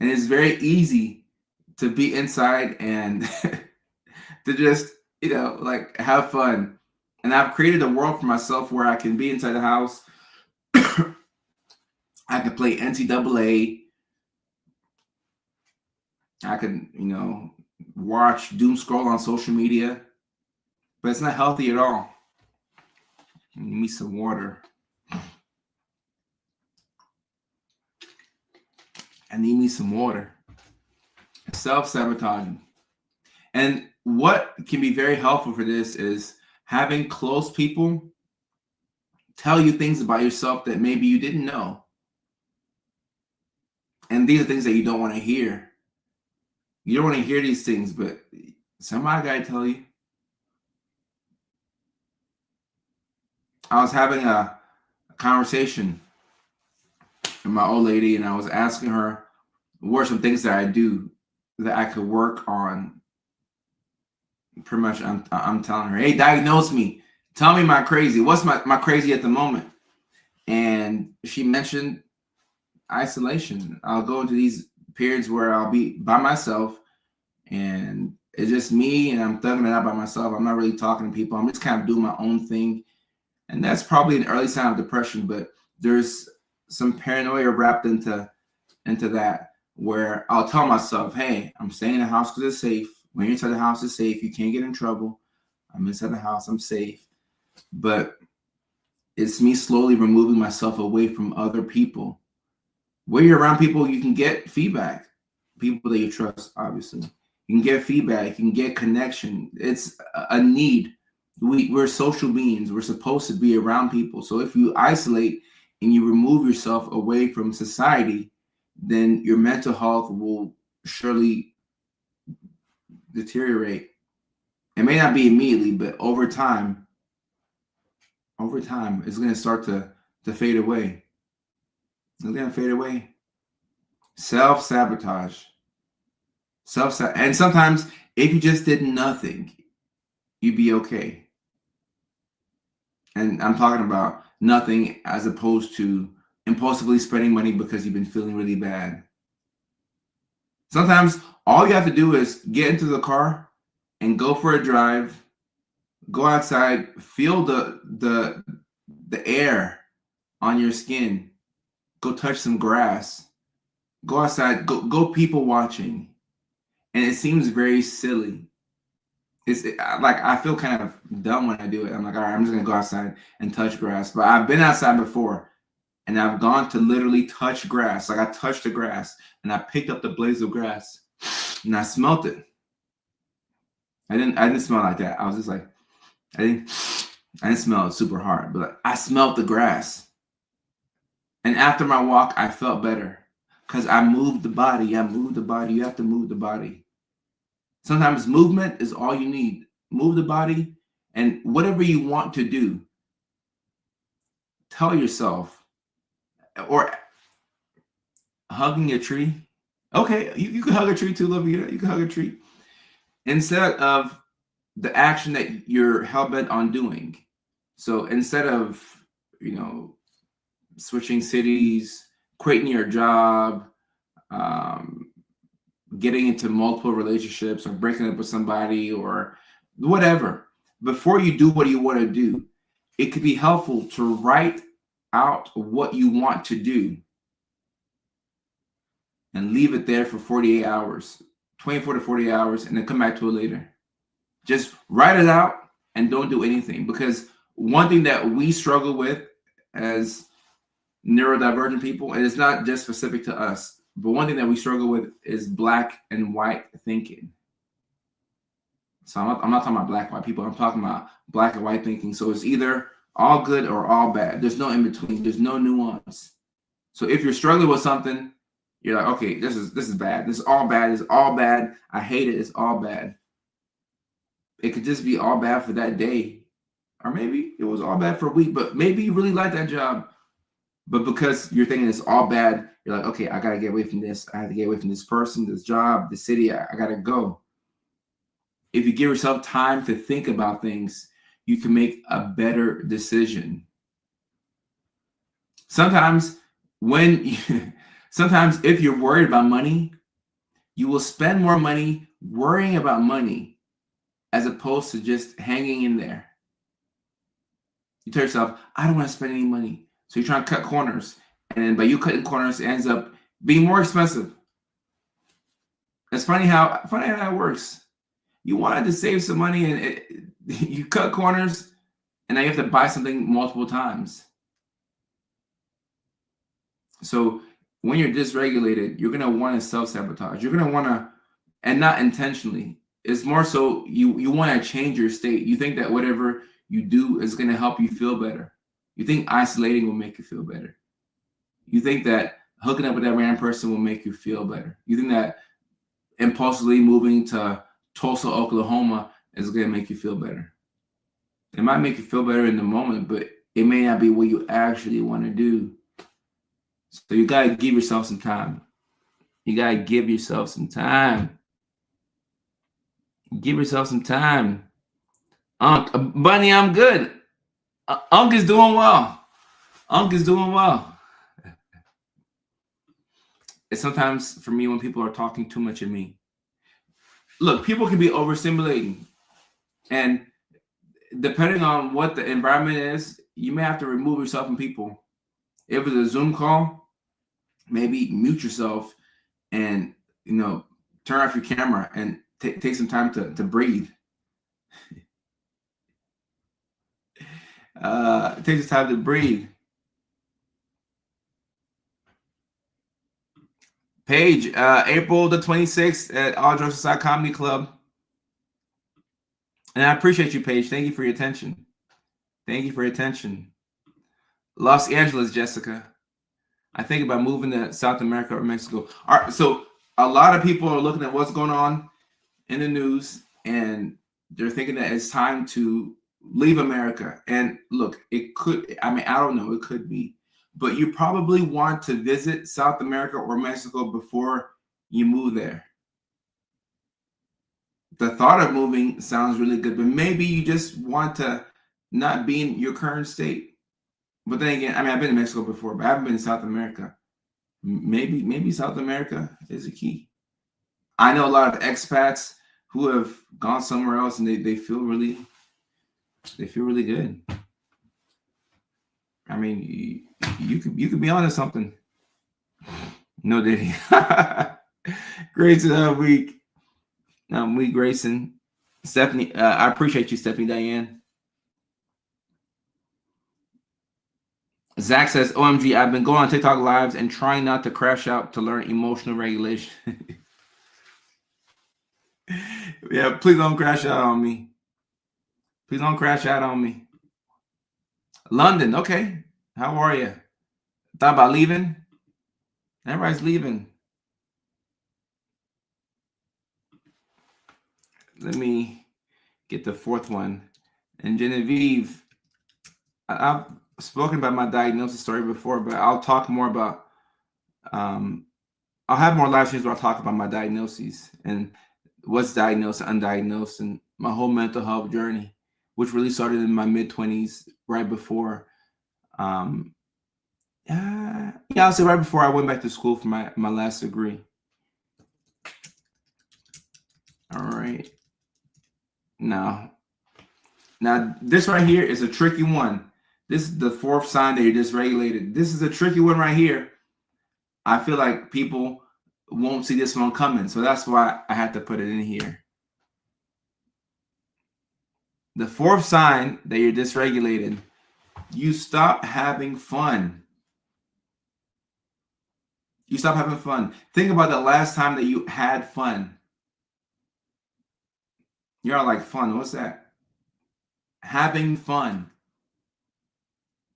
And it's very easy to be inside and to just, like have fun. And I've created a world for myself where I can be inside the house. I can play NCAA. I can, watch doom scroll on social media. But it's not healthy at all. Give me some water. I need me some water. Self-sabotaging. And what can be very helpful for this is having close people tell you things about yourself that maybe you didn't know. And these are things that you don't want to hear. You don't want to hear these things, but somebody got to tell you. I was having a conversation with my old lady, and I was asking her what are some things that I do that I could work on. Pretty much, I'm telling her, hey, diagnose me. Tell me my crazy. What's my crazy at the moment? And she mentioned isolation. I'll go into these periods where I'll be by myself, and it's just me, and I'm thugging it out by myself. I'm not really talking to people. I'm just kind of doing my own thing. And that's probably an early sign of depression, but there's some paranoia wrapped into that, where I'll tell myself, hey, I'm staying in the house because it's safe. When you're inside the house, it's safe. You can't get in trouble. I'm inside the house. I'm safe. But it's me slowly removing myself away from other people. When you're around people, you can get feedback. People that you trust, obviously. You can get feedback. You can get connection. It's a need. We're social beings. We're supposed to be around people. So if you isolate and you remove yourself away from society, then your mental health will surely deteriorate. It may not be immediately, but over time, it's going to start to fade away. It's going to fade away. Self-sabotage. And sometimes if you just did nothing, you'd be okay. And I'm talking about nothing as opposed to impulsively spending money because you've been feeling really bad. Sometimes all you have to do is get into the car and go for a drive, go outside, feel the air on your skin, go touch some grass, go outside, go people watching. And it seems very silly. It's like I feel kind of dumb when I do it. I'm like, all right, I'm just gonna go outside and touch grass. But I've been outside before, and I've gone to literally touch grass. Like I touched the grass, and I picked up the blades of grass, and I smelt it. I didn't smell like that. I was just like, I didn't smell it super hard, but I smelled the grass. And after my walk, I felt better because I moved the body. I moved the body. You have to move the body. Sometimes movement is all you need. Move the body, and whatever you want to do, tell yourself, or hugging a tree. Okay, you can hug a tree too, Lavita. You can hug a tree. Instead of the action that you're hell-bent on doing. So instead of, switching cities, quitting your job, um, getting into multiple relationships or breaking up with somebody or whatever, before you do what you want to do, it could be helpful to write out what you want to do and leave it there for 48 hours, 24 to 48 hours, and then come back to it later. Just write it out and don't do anything. Because one thing that we struggle with as neurodivergent people, and it's not just specific to us, but one thing that we struggle with is black and white thinking. So I'm not talking about black and white people. I'm talking about black and white thinking. So it's either all good or all bad. There's no in between. There's no nuance. So if you're struggling with something, you're like, okay, this is bad. This is all bad. It's all bad. I hate it. It's all bad. It could just be all bad for that day. Or maybe it was all bad for a week, but maybe you really like that job. But because you're thinking it's all bad, you're like, okay, I got to get away from this. I have to get away from this person, this job, the city. I got to go. If you give yourself time to think about things, you can make a better decision. Sometimes if you're worried about money, you will spend more money worrying about money as opposed to just hanging in there. You tell yourself, I don't want to spend any money. So you're trying to cut corners. And then by you cutting corners, it ends up being more expensive. It's funny how it works. You wanted to save some money and you cut corners, and now you have to buy something multiple times. So when you're dysregulated, you're going to want to self-sabotage. You're going to want to, and not intentionally. It's more so you want to change your state. You think that whatever you do is going to help you feel better. You think isolating will make you feel better. You think that hooking up with that random person will make you feel better. You think that impulsively moving to Tulsa, Oklahoma is going to make you feel better. It might make you feel better in the moment, but it may not be what you actually want to do. So you got to give yourself some time. You got to give yourself some time. Give yourself some time. Bunny, I'm good. Unc is doing well. Unc is doing well. It's sometimes for me when people are talking too much of me. Look, people can be overstimulating. And depending on what the environment is, you may have to remove yourself from people. If it's a Zoom call, maybe mute yourself and, turn off your camera and take some time to breathe. Take some time to breathe. Paige, April the 26th at All Jokes Aside Comedy Club. And I appreciate you, Paige. Thank you for your attention. Thank you for your attention. Los Angeles, Jessica. I think about moving to South America or Mexico. All right, so a lot of people are looking at what's going on in the news, and they're thinking that it's time to leave America. And look, it could, I don't know, it could be. But you probably want to visit South America or Mexico before you move there. The thought of moving sounds really good, but maybe you just want to not be in your current state. But then again, I've been to Mexico before, but I haven't been to South America. Maybe South America is a key. I know a lot of expats who have gone somewhere else and they feel really good. You could be onto something. No Diddy. Grayson week. We Grayson. Stephanie, I appreciate you, Stephanie Diane. Zach says, OMG, I've been going on TikTok lives and trying not to crash out to learn emotional regulation. Yeah, please don't crash out on me. Please don't crash out on me. London, okay. How are you? Thought about leaving? Everybody's leaving. let me get the fourth one. And Genevieve, I've spoken about my diagnosis story before, but I'll talk more about. I'll have more live streams where I'll talk about my diagnoses and what's diagnosed, undiagnosed, and my whole mental health journey, which really started in my mid-20s, right before. I'll say right before I went back to school for my last degree. All right. Now this right here is a tricky one. This is the fourth sign that you're dysregulated. This is a tricky one right here. I feel like people won't see this one coming, so that's why I had to put it in here. The fourth sign that you're dysregulated, you stop having fun. You stop having fun. Think about the last time that you had fun. You're all like, fun, what's that? Having fun.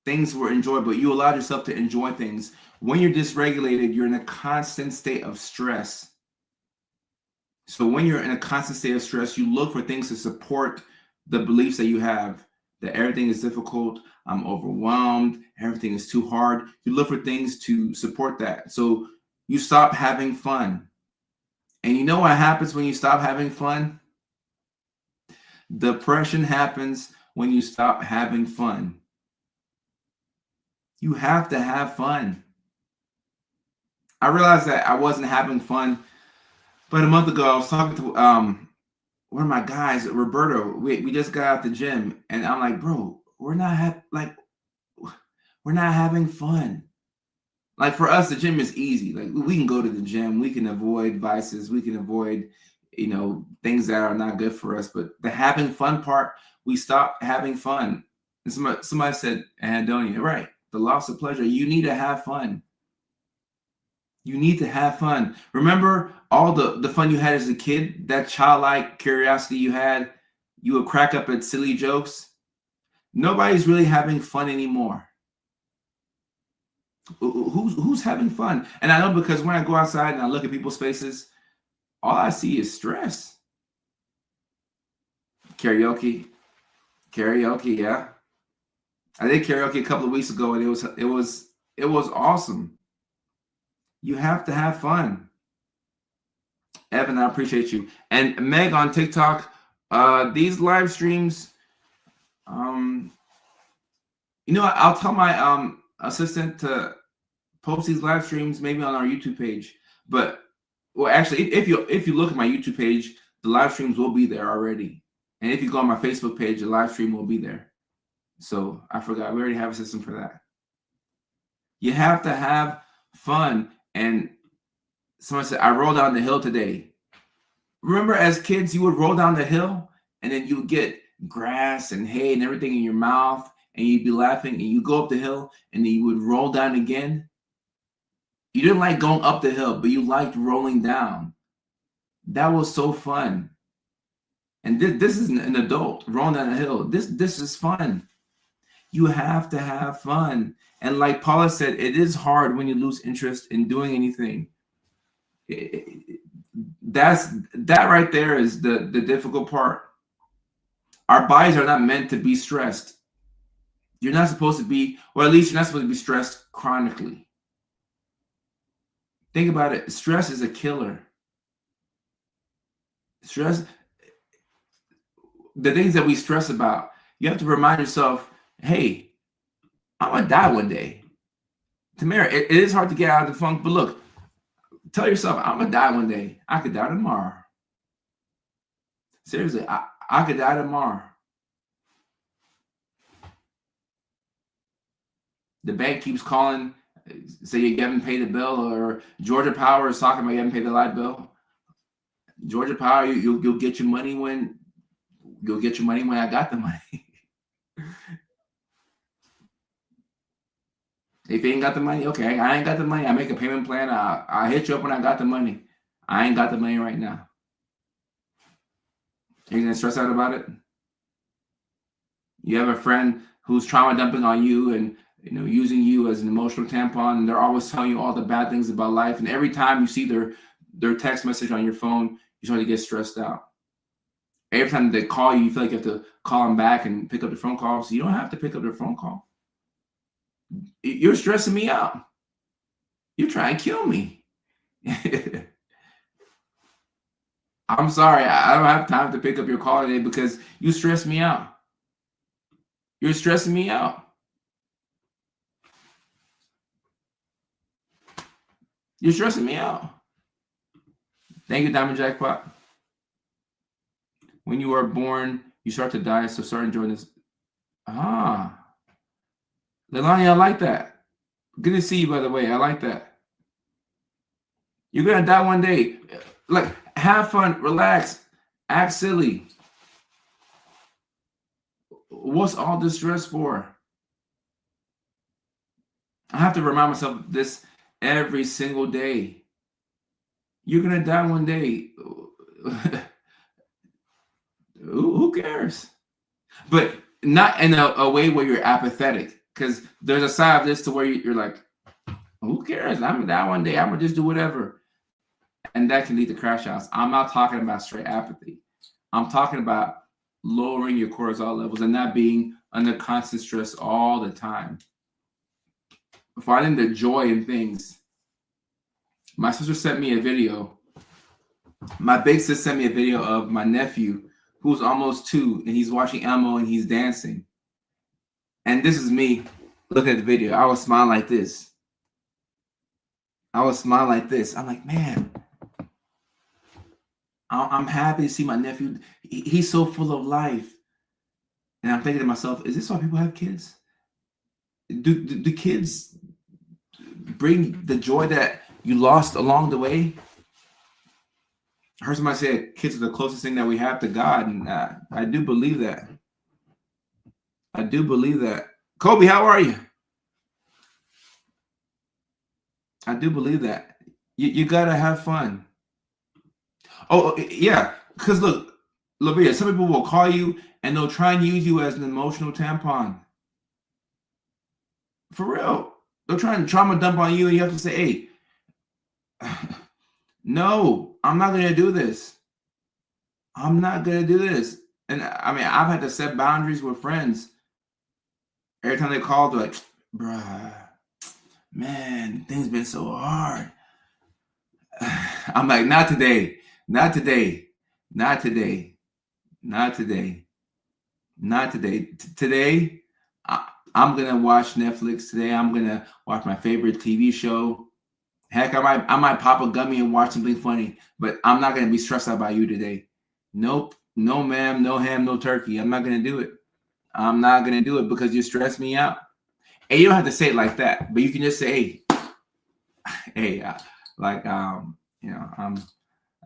Things were enjoyed, but you allowed yourself to enjoy things. When you're dysregulated, you're in a constant state of stress. So when you're in a constant state of stress, you look for things to support the beliefs that you have, that everything is difficult, I'm overwhelmed, everything is too hard. You look for things to support that. So you stop having fun. And you know what happens when you stop having fun? Depression happens when you stop having fun. You have to have fun. I realized that I wasn't having fun, but a month ago I was talking to one of my guys, Roberto. We just got out the gym, and I'm like, bro, we're not having fun. Like for us, the gym is easy. Like we can go to the gym, we can avoid vices, we can avoid, things that are not good for us. But the having fun part, we stop having fun. And somebody said, Andonia, right? The loss of pleasure. You need to have fun. You need to have fun. Remember all the fun you had as a kid, that childlike curiosity you had. You would crack up at silly jokes. Nobody's really having fun anymore. Who's having fun? And I know because when I go outside and I look at people's faces, all I see is stress. Karaoke, yeah. I did karaoke a couple of weeks ago, and it was awesome. You have to have fun. Evan, I appreciate you. And Meg on TikTok, these live streams, I'll tell my assistant to post these live streams maybe on our YouTube page. But actually, if you look at my YouTube page, the live streams will be there already. And if you go on my Facebook page, the live stream will be there. So I forgot, we already have a system for that. You have to have fun. And someone said, I rolled down the hill today. Remember as kids, you would roll down the hill and then you would get grass and hay and everything in your mouth, and you'd be laughing, and you go up the hill and then you would roll down again. You didn't like going up the hill, but you liked rolling down. That was so fun. And this is an adult rolling down a hill. This is fun. You have to have fun. And like Paula said, it is hard when you lose interest in doing anything. That right there is the difficult part. Our bodies are not meant to be stressed. You're not supposed to be, or at least you're not supposed to be stressed chronically. Think about it. Stress is a killer. Stress, the things that we stress about, you have to remind yourself, hey, I'm going to die one day. Tamara, it is hard to get out of the funk, but look, tell yourself, I'm going to die one day. I could die tomorrow. Seriously, I could die tomorrow. The bank keeps calling, say you haven't paid the bill, or Georgia Power is talking about you haven't paid the light bill. Georgia Power, you'll get your money when I got the money. If you ain't got the money, okay, I ain't got the money. I make a payment plan. I'll hit you up when I got the money. I ain't got the money right now. Are you gonna stress out about it? You have a friend who's trauma dumping on you and using you as an emotional tampon, and they're always telling you all the bad things about life. And every time you see their text message on your phone, you start to get stressed out. Every time they call you, you feel like you have to call them back and pick up the phone call. So you don't have to pick up the phone call. You're stressing me out. You're trying to kill me. I'm sorry. I don't have time to pick up your call today because you stress me out. You're stressing me out. You're stressing me out. Thank you, Diamond Jackpot. When you are born, you start to die, so start enjoying this. Ah. Leilani, I like that. Good to see you, by the way. I like that. You're going to die one day. Like, have fun, relax, act silly. What's all this stress for? I have to remind myself of this every single day. You're going to die one day. Who cares? But not in a way where you're apathetic, because there's a side of this to where you're like, who cares? I'm going to die one day. I'm going to just do whatever. And that can lead to crash outs. I'm not talking about straight apathy. I'm talking about lowering your cortisol levels and not being under constant stress all the time. Finding the joy in things. My sister sent me a video. My big sis sent me a video of my nephew who's almost 2, and he's watching Elmo and he's dancing. And this is me looking at the video. I was smiling like this. I'm like, man, I'm happy to see my nephew. He's so full of life. And I'm thinking to myself, is this why people have kids? Do kids bring the joy that you lost along the way? I heard somebody say kids are the closest thing that we have to God, and I do believe that. I do believe that. Kobe, how are you? I do believe that. You gotta have fun. Oh yeah, because look, Labia, some people will call you and they'll try and use you as an emotional tampon. For real. They'll try and trauma dump on you, and you have to say, hey, no, I'm not gonna do this. I'm not gonna do this. And I mean, I've had to set boundaries with friends. Every time they call, they're like, bruh, man, things been so hard. I'm like, not today, not today, not today, not today, not today. Today, I'm gonna watch Netflix. Today, I'm gonna watch my favorite TV show. Heck, I might pop a gummy and watch something funny, but I'm not gonna be stressed out by you today. Nope, no ma'am, no ham, no turkey. I'm not gonna do it. I'm not gonna do it because you stress me out. And you don't have to say it like that, but you can just say, hey, you know,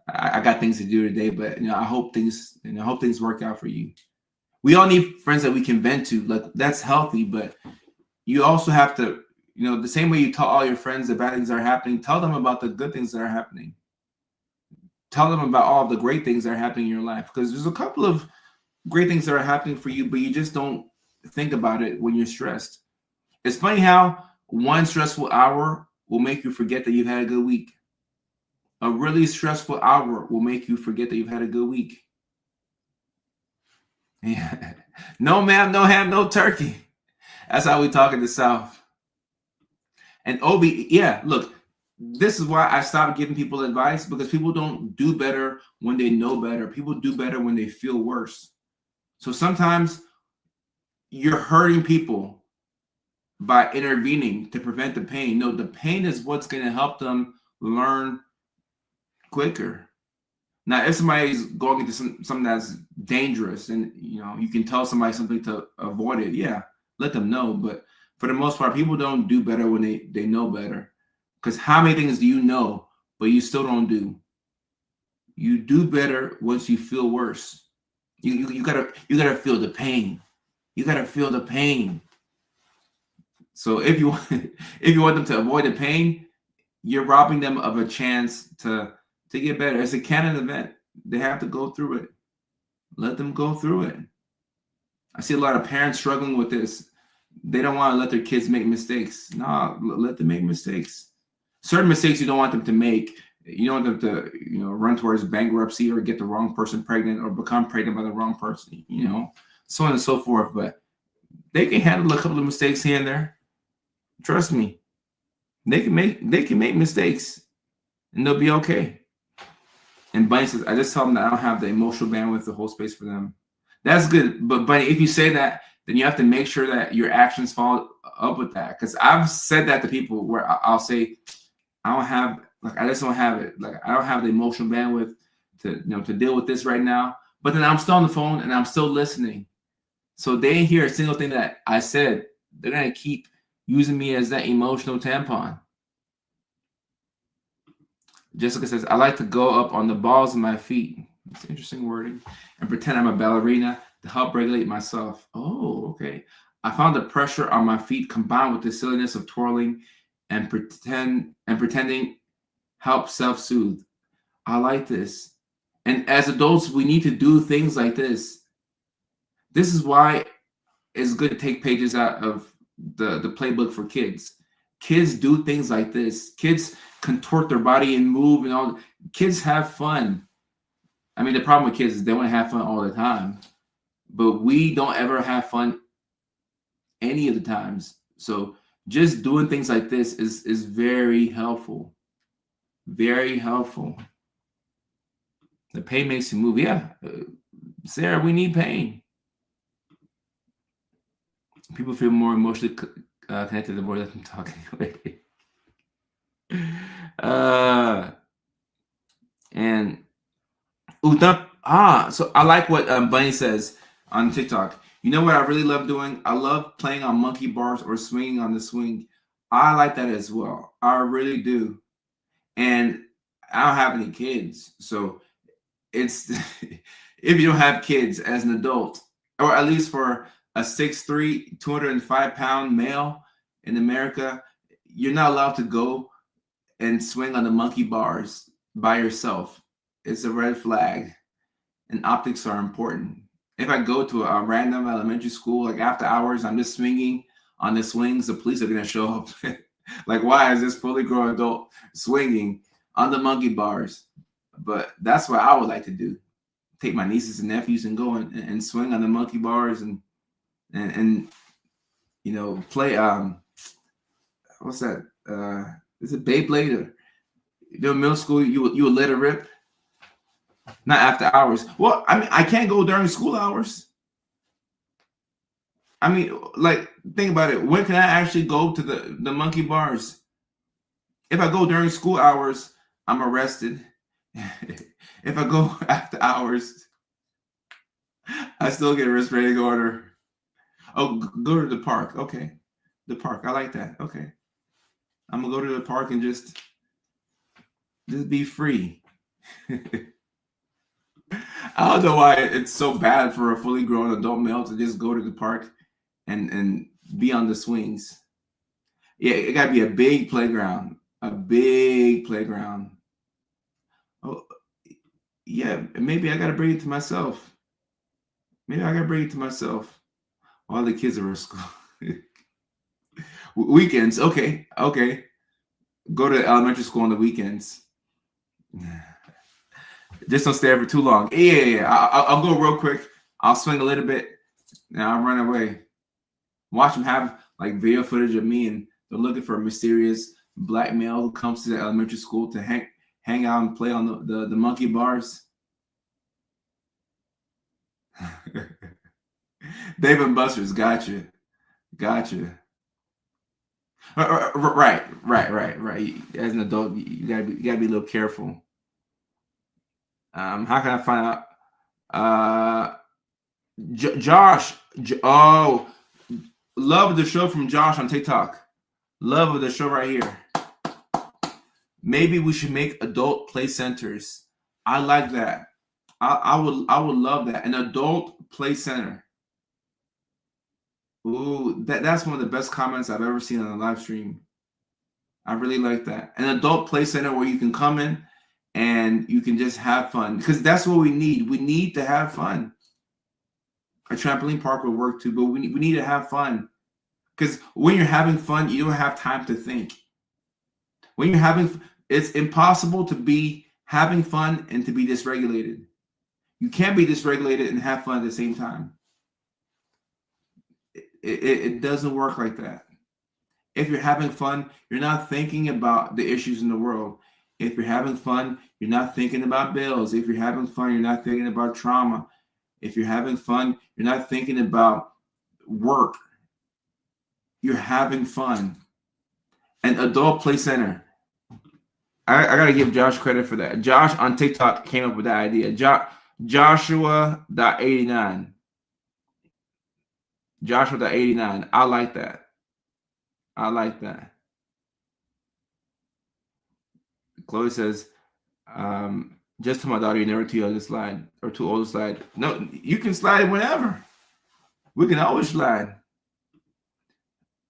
I got things to do today, but you know, I hope things work out for you. We all need friends that we can vent to. Like, that's healthy, but you also have to, you know, the same way you tell all your friends the bad things that are happening, tell them about the good things that are happening. Tell them about all the great things that are happening in your life, because there's a couple of great things that are happening for you, but you just don't think about it when you're stressed. It's funny how one stressful hour will make you forget that you've had a good week. A really stressful hour will make you forget that you've had a good week. Yeah. No ma'am, no ham, no turkey. That's how we talk in the South. And Obi, yeah, look, this is why I stopped giving people advice, because people don't do better when they know better. People do better when they feel worse. So sometimes you're hurting people by intervening to prevent the pain. No, the pain is what's going to help them learn quicker. Now, if somebody's going into something that's dangerous, and you know, you can tell somebody something to avoid it, yeah, let them know. But for the most part, people don't do better when they know better. Because how many things do you know, but you still don't do? You do better once you feel worse. You gotta feel the pain. You gotta feel the pain. So if you want them to avoid the pain, you're robbing them of a chance to get better. It's a canon event. They have to go through it. Let them go through it. I see a lot of parents struggling with this. They don't want to let their kids make mistakes. No, let them make mistakes. Certain mistakes you don't want them to make. You don't want them to, run towards bankruptcy or get the wrong person pregnant or become pregnant by the wrong person, so on and so forth. But they can handle a couple of mistakes here and there. Trust me, they can make mistakes, and they'll be okay. And Bunny says, I just tell them that I don't have the emotional bandwidth to hold space for them. That's good. But Bunny, if you say that, then you have to make sure that your actions follow up with that. Because I've said that to people where I'll say, I just don't have it. Like, I don't have the emotional bandwidth to deal with this right now. But then I'm still on the phone and I'm still listening. So they ain't hear a single thing that I said. They're going to keep using me as that emotional tampon. Jessica says, I like to go up on the balls of my feet. That's interesting wording. And pretend I'm a ballerina to help regulate myself. Oh, okay. I found the pressure on my feet combined with the silliness of twirling and pretending help self-soothe. I like this. And as adults, we need to do things like this. This is why it's good to take pages out of the playbook for kids. Kids do things like this. Kids contort their body and move and all. Kids have fun. I mean, the problem with kids is they want to have fun all the time. But we don't ever have fun any of the times. So just doing things like this is very helpful. Very helpful. The pain makes you move. Yeah. Sarah, we need pain. People feel more emotionally connected the more that I'm talking. So I like what Bunny says on TikTok. You know what I really love doing? I love playing on monkey bars or swinging on the swing. I like that as well. I really do. And I don't have any kids. So it's if you don't have kids as an adult, or at least for a 6'3", 205-pound male in America, you're not allowed to go and swing on the monkey bars by yourself. It's a red flag, and optics are important. If I go to a random elementary school, like after hours, I'm just swinging on the swings, the police are going to show up. Like, why is this fully grown adult swinging on the monkey bars? But that's what I would like to do. Take my nieces and nephews and go and swing on the monkey bars and play what's that? Is it Beyblade? Or middle school you would let it rip? Not after hours. Well, I mean, I can't go during school hours. I mean, like, think about it. When can I actually go to the monkey bars? If I go during school hours, I'm arrested. If I go after hours, I still get a restraining order. Oh, go to the park. Okay. The park. I like that. Okay. I'm going to go to the park and just be free. I don't know why it's so bad for a fully grown adult male to just go to the park and be on the swings. Yeah, it got to be a big playground. A big playground. Oh, yeah, maybe I got to bring it to myself. While the kids are in school. Weekends, okay. Go to elementary school on the weekends. Just don't stay there for too long. Yeah. I'll go real quick. I'll swing a little bit, and I'll run away. Watch them have like video footage of me, and they're looking for a mysterious black male who comes to the elementary school to hang out and play on the monkey bars. Dave and Buster's, gotcha. Right. As an adult, you gotta be a little careful. How can I find out? Josh. Oh, love the show from Josh on TikTok. Love of the show right here. Maybe we should make adult play centers. I like that. I would love that. An adult play center. Ooh, that's one of the best comments I've ever seen on a live stream. I really like that. An adult play center where you can come in and you can just have fun, because that's what we need. We need to have fun. A trampoline park would work too, but we need to have fun, because when you're having fun, you don't have time to think. When you're having, It's impossible to be having fun and to be dysregulated. You can't be dysregulated and have fun at the same time. It doesn't work like that. If you're having fun, you're not thinking about the issues in the world. If you're having fun, you're not thinking about bills. If you're having fun, you're not thinking about trauma. If you're having fun, you're not thinking about work. You're having fun. And Adult Play Center. I got to give Josh credit for that. Josh on TikTok came up with that idea. Joshua.89. Joshua.89. I like that. I like that. Chloe says, just to my daughter, you're never too old to slide or too old to slide. No, you can slide whenever. We can always slide.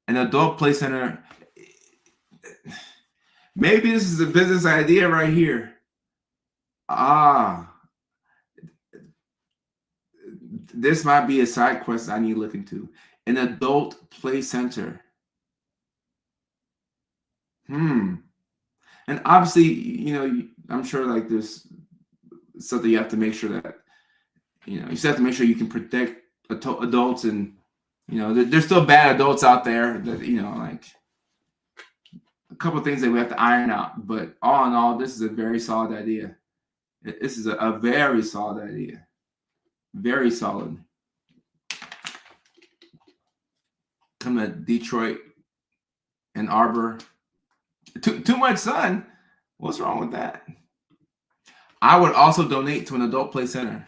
An Adult Play Center. Maybe this is a business idea right here. This might be a side quest I need to look into. An Adult Play Center. And obviously, you know, I'm sure like there's something you have to make sure that, you know, you still have to make sure you can protect adults, and, you know, there's still bad adults out there that, you know, like a couple of things that we have to iron out. But all in all, this is a very solid idea. This is a very solid idea. Very solid. Come to Detroit and Arbor. Too much sun. What's wrong with that? I would also donate to an Adult Play Center.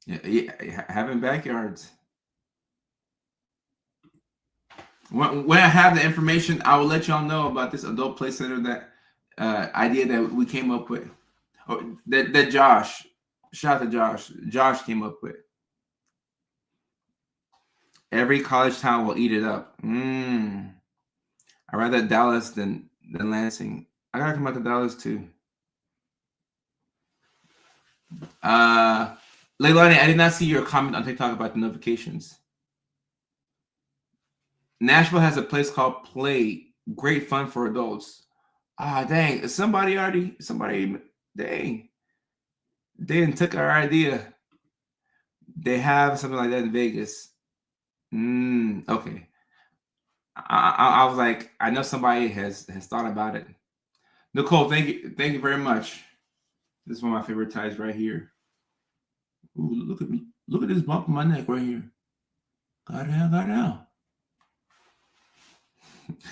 Yeah, having backyards. When I have the information, I will let y'all know about this Adult Play Center, that idea that we came up with. That Josh, shout out to Josh. Josh came up with. Every college town will eat it up. I'd rather Dallas than Lansing. I gotta come out to Dallas too. Leilani, I did not see your comment on TikTok about the notifications. Nashville has a place called Play. Great fun for adults. Dang. Dang. They didn't took our idea. They have something like that in Vegas. Okay. I was like, I know somebody has thought about it. Nicole, thank you very much. This is one of my favorite ties right here. Ooh, look at me. Look at this bump on my neck right here. Got down.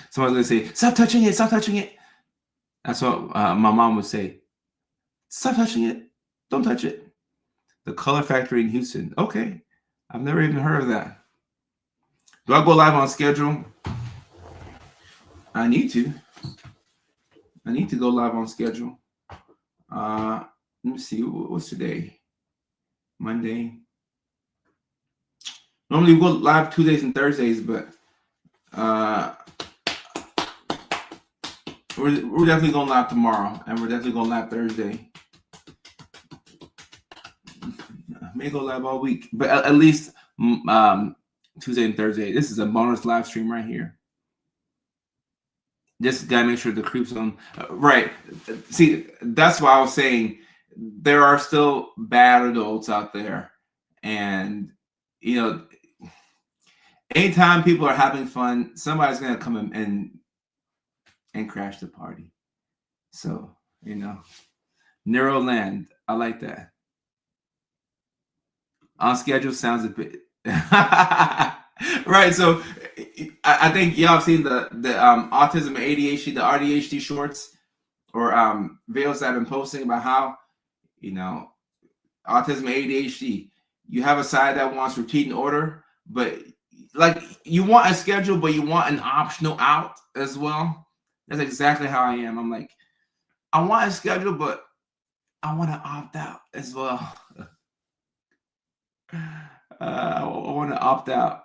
Someone's gonna say, stop touching it, stop touching it. That's what my mom would say. Stop touching it. Don't touch it. The Color Factory in Houston. Okay. I've never even heard of that. Do I go live on schedule? I need to. I need to go live on schedule. Let me see. What's today? Monday. Normally we go live Tuesdays and Thursdays, but we're definitely going live tomorrow, and we're definitely going live Thursday. I may go live all week, but at least Tuesday and Thursday. This is a bonus live stream right here. Just gotta make sure the creep's on. Right. See, that's why I was saying there are still bad adults out there, and, you know, anytime people are having fun, somebody's gonna come in and crash the party. So, you know, Neuroland, I like that. On schedule sounds a bit right. So I think y'all have seen the autism and ADHD, the RDHD shorts or videos that I've been posting about how, you know, autism and ADHD, you have a side that wants routine and order, but like you want a schedule, but you want an optional out as well. That's exactly how I am. I'm like, I want a schedule, but I want to opt out as well. I want to opt out.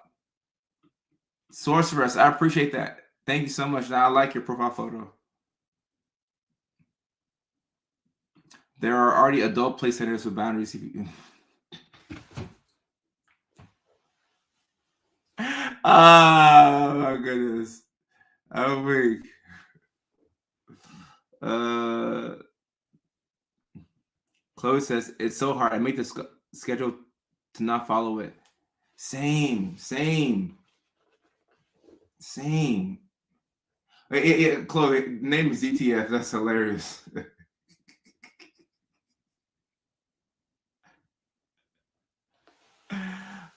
Sorceress, I appreciate that. Thank you so much. I like your profile photo. There are already adult play centers with boundaries. Oh my goodness. I'm weak. Chloe says it's so hard. I make the schedule to not follow it. Same. Chloe, name is DTF. That's hilarious.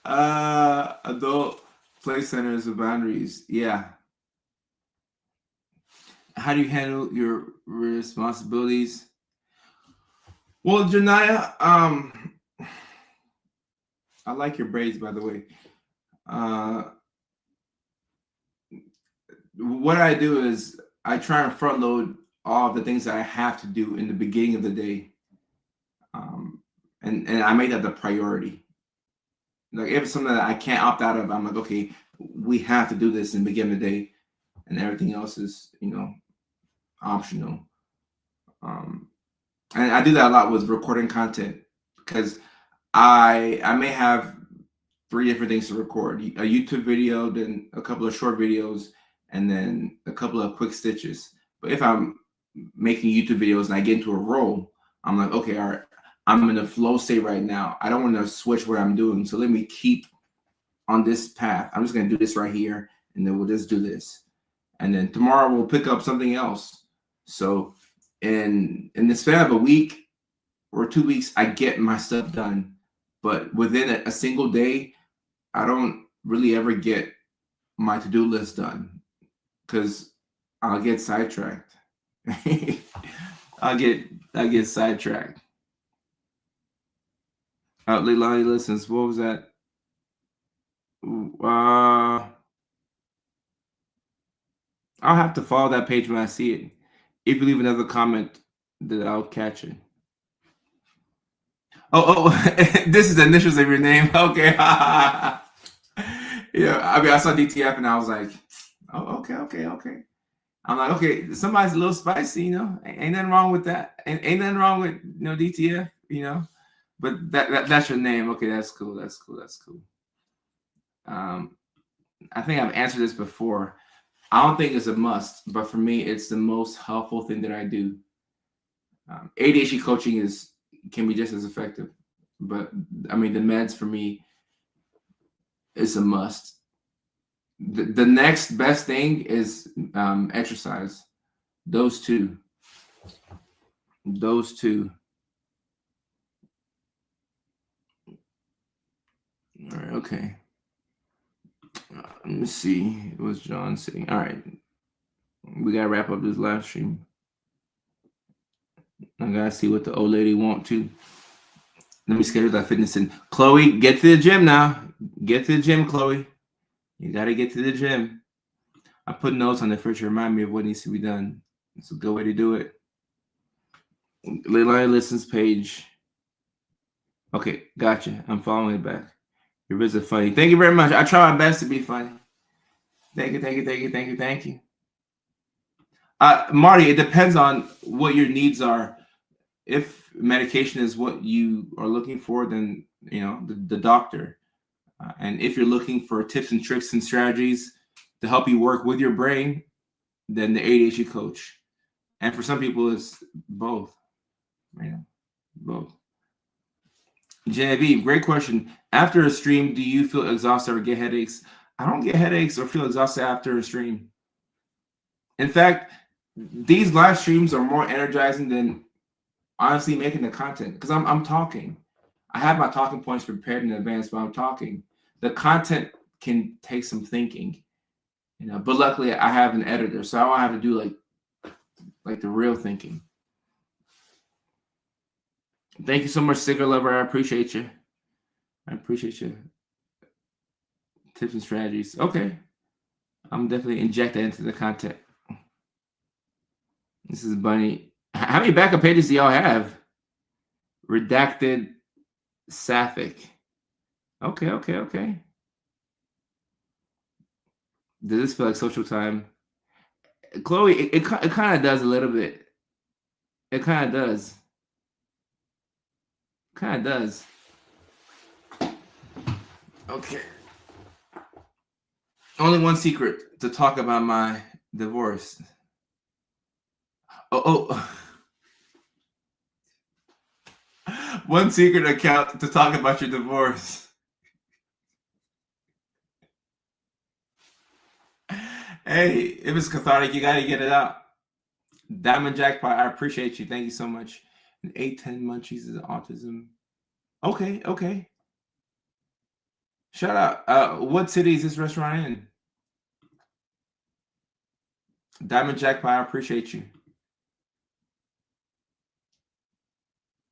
Adult play centers of boundaries. Yeah. How do you handle your responsibilities? Well, Janaya, I like your braids, by the way. What I do is I try and front load all of the things that I have to do in the beginning of the day. And I make that the priority. Like if it's something that I can't opt out of, I'm like, okay, we have to do this in the beginning of the day, and everything else is, optional. And I do that a lot with recording content because I may have 3 different things to record: a YouTube video, then a couple of short videos, and then a couple of quick stitches. But if I'm making YouTube videos and I get into a role, I'm like, okay, all right, I'm in a flow state right now. I don't want to switch what I'm doing, so let me keep on this path. I'm just going to do this right here, and then we'll just do this, and then tomorrow we'll pick up something else. So in the span of a week or 2 weeks, I get my stuff done. But within a single day, I don't really ever get my to-do list done because I'll get sidetracked. I get sidetracked. Leilani listens. What was that? I'll have to follow that page when I see it. If you leave another comment, then I'll catch it. Oh, this is the initials of your name. Okay. Yeah, I mean, I saw DTF and I was like, oh, okay. I'm like, okay, somebody's a little spicy, Ain't nothing wrong with that. Ain't nothing wrong with DTF, But that's your name. Okay, that's cool. I think I've answered this before. I don't think it's a must, but for me, it's the most helpful thing that I do. ADHD coaching can be just as effective, but I mean, the meds for me is a must. The next best thing is exercise. Those two. All right, okay. Let me see. What's John saying? All right. We got to wrap up this live stream. I got to see what the old lady want to. Let me schedule that fitness in. Chloe, get to the gym now. Get to the gym, Chloe. You got to get to the gym. I put notes on the fridge to remind me of what needs to be done. It's a good way to do it. Leilani listens page. Okay, gotcha. I'm following it back. Your visit funny. Thank you very much. I try my best to be funny. Thank you. Marty, it depends on what your needs are. If medication is what you are looking for, then the doctor. And if you're looking for tips and tricks and strategies to help you work with your brain, then the ADHD coach. And for some people, it's both. Both. Genevieve, great question. After a stream, do you feel exhausted or get headaches? I don't get headaches or feel exhausted after a stream. In fact, these live streams are more energizing than honestly making the content because I'm talking. I have my talking points prepared in advance, but I'm talking. The content can take some thinking, but luckily I have an editor, so I don't have to do like the real thinking. Thank you so much, Sticker Lover. I appreciate you. Tips and strategies. Okay. I'm definitely inject that into the content. This is Bunny. How many backup pages do y'all have? Redacted Sapphic. Okay. Does this feel like social time? Chloe, it kind of does a little bit. It kind of does. Okay. Only one secret to talk about my divorce. Oh. One secret account to talk about your divorce. Hey, if it's cathartic, you gotta get it out. Diamond Jackpot, I appreciate you. Thank you so much. And 810 munchies is autism. Okay. Shout out. What city is this restaurant in? Diamond Jackpot, I appreciate you.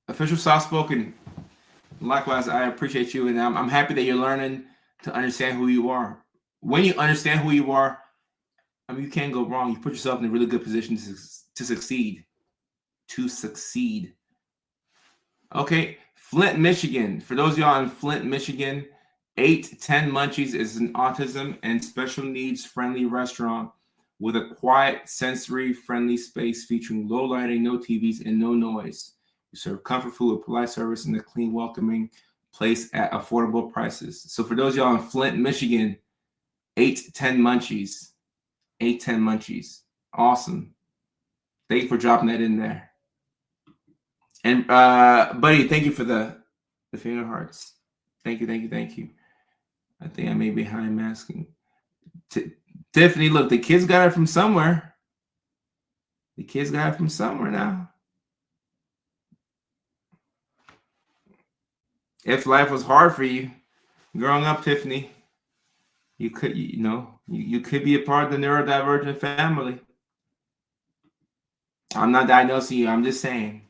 Official soft spoken. Likewise, I appreciate you, and I'm happy that you're learning to understand who you are. When you understand who you are, I mean, you can't go wrong. You put yourself in a really good position to succeed. To succeed. Okay, Flint, Michigan. For those of y'all in Flint, Michigan, 810 Munchies is an autism and special needs friendly restaurant with a quiet, sensory-friendly space featuring low lighting, no TVs, and no noise. We serve comfort food with polite service and a clean, welcoming place at affordable prices. So for those of y'all in Flint, Michigan, 810 Munchies. 810 Munchies. Awesome. Thank you for dropping that in there. And buddy, thank you for the finger hearts. Thank you. I think I may be high masking. Tiffany, look, the kids got it from somewhere. The kids got it from somewhere now. If life was hard for you growing up, Tiffany, you could, you could be a part of the neurodivergent family. I'm not diagnosing you. I'm just saying.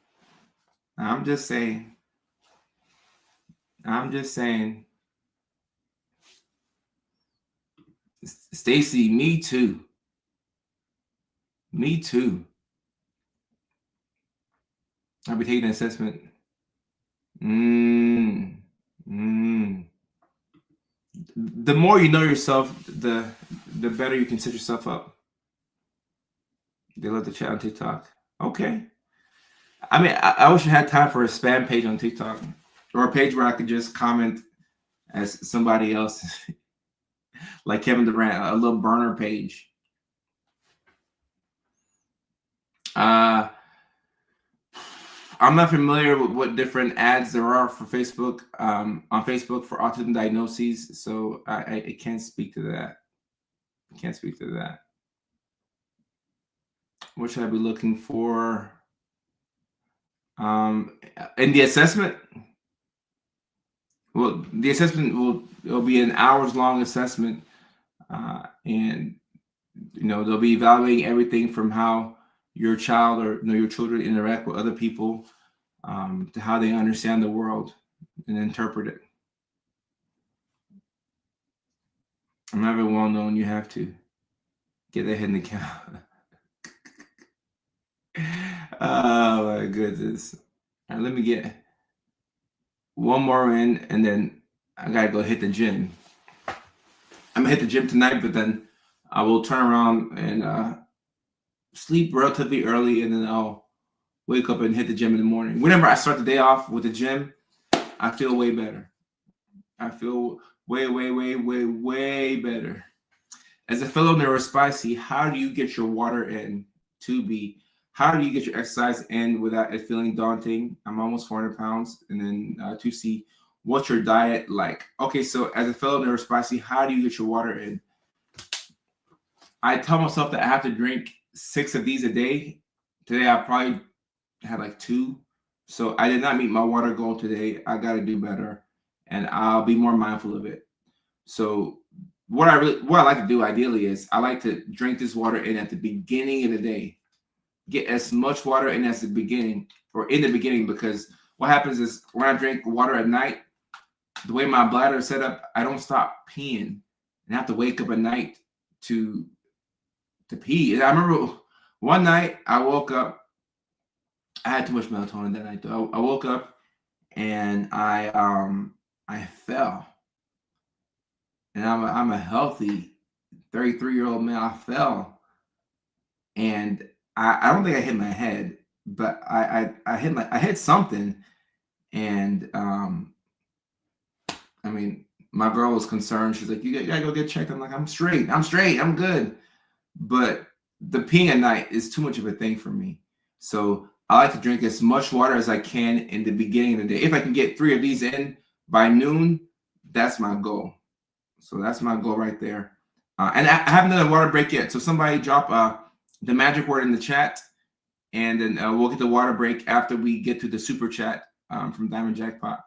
Stacy, me too. I'll be taking an assessment. The more you know yourself, the better you can set yourself up. They love to chat on TikTok. Okay. I mean, I wish I had time for a spam page on TikTok, or a page where I could just comment as somebody else, like Kevin Durant, a little burner page. I'm not familiar with what different ads there are for Facebook, on Facebook for autism diagnoses, so I can't speak to that. What should I be looking for? In the assessment? Well, the assessment it'll be an hours-long assessment, and they'll be evaluating everything from how your child or your children interact with other people, to how they understand the world and interpret it. I'm not very well known. You have to get that hidden account. Oh my goodness! All right, let me get one more in, and then I gotta go hit the gym. I'm gonna hit the gym tonight, but then I will turn around and sleep relatively early, and then I'll wake up and hit the gym in the morning. Whenever I start the day off with the gym, I feel way better. I feel way better. As a fellow neurospicy, how do you get your water in? 2B, how do you get your exercise in without it feeling daunting? I'm almost 400 pounds. And then 2C, what's your diet like? Okay, so as a fellow neurospicy, how do you get your water in? I tell myself that I have to drink 6 of these a day. Today I probably had like 2. So I did not meet my water goal today. I got to do better, and I'll be more mindful of it. So what I like to do ideally is I like to drink this water in at the beginning of the day. Get as much water in as the beginning, because what happens is when I drink water at night, the way my bladder is set up, I don't stop peeing and I have to wake up at night to pee. And I remember one night I woke up, I had too much melatonin that night though. I woke up and I fell. And I'm a healthy 33-year-old man. I fell, and I don't think I hit my head, but I hit something, and I mean, my girl was concerned. She's like, you gotta go get checked. I'm like, I'm straight. I'm good. But the peeing at night is too much of a thing for me. So I like to drink as much water as I can in the beginning of the day. If I can get 3 of these in by noon, that's my goal. So that's my goal right there. And I haven't done a water break yet. So somebody drop the magic word in the chat, and then we'll get the water break after we get to the super chat from Diamond Jackpot.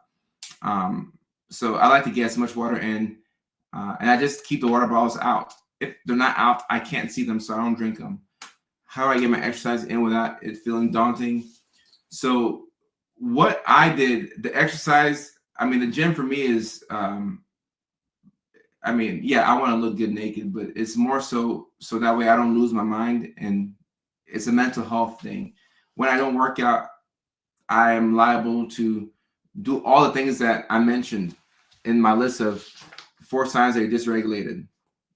So I like to get as much water in, and I just keep the water bottles out. If they're not out, I can't see them, so I don't drink them. How do I get my exercise in without it feeling daunting? So what I did, the exercise, I mean, the gym for me is, I mean, yeah, I want to look good naked, but it's more so that way I don't lose my mind, and it's a mental health thing. When I don't work out, I am liable to do all the things that I mentioned in my list of 4 signs that you're dysregulated.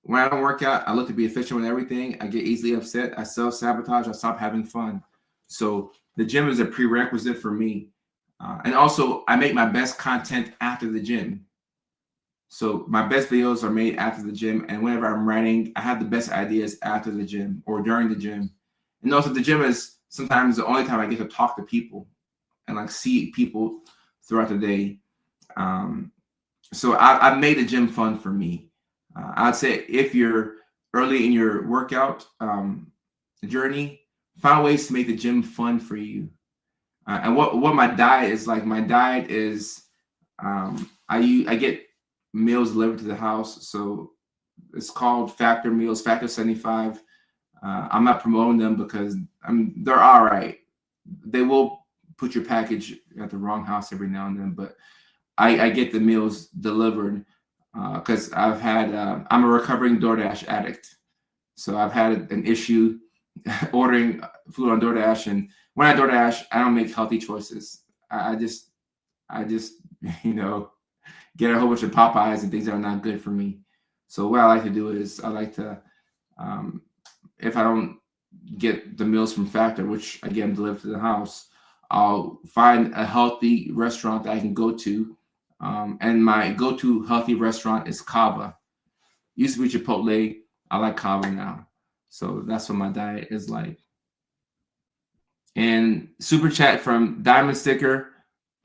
When I don't work out, I look to be efficient with everything. I get easily upset. I self-sabotage. I stop having fun. So the gym is a prerequisite for me. And also, I make my best content after the gym. So my best videos are made after the gym. And whenever I'm writing, I have the best ideas after the gym or during the gym. And also, the gym is sometimes the only time I get to talk to people and like see people throughout the day. So I've made the gym fun for me. I'd say if you're early in your workout journey, find ways to make the gym fun for you. And what my diet is like, my diet is I get meals delivered to the house. So it's called Factor Meals, Factor 75. I'm not promoting them because they're all right. They will put your package at the wrong house every now and then, but I get the meals delivered because I'm a recovering DoorDash addict. So I've had an issue ordering food on DoorDash, and when I DoorDash, I don't make healthy choices. I just get a whole bunch of Popeyes and things that are not good for me. So what I like to do is I like to, if I don't get the meals from Factor, which again delivered to the house, I'll find a healthy restaurant that I can go to. And my go-to healthy restaurant is Cava. Used to be Chipotle. I like Cava now. So that's what my diet is like. And super chat from Diamond Sticker.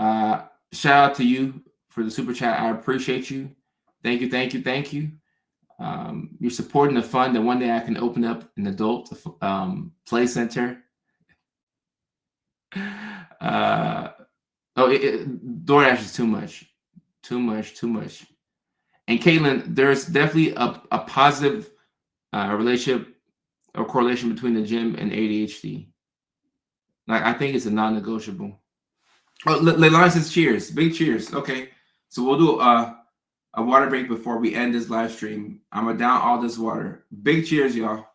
Shout out to you for the super chat. I appreciate you. Thank you. You're supporting the fund that one day I can open up an adult play center. DoorDash is too much. And Caitlin, there's definitely a positive relationship or correlation between the gym and ADHD. Like, I think it's a non-negotiable. Oh, Leilani says cheers. Big cheers. Okay. So we'll do a water break before we end this live stream. I'm going to down all this water. Big cheers, y'all.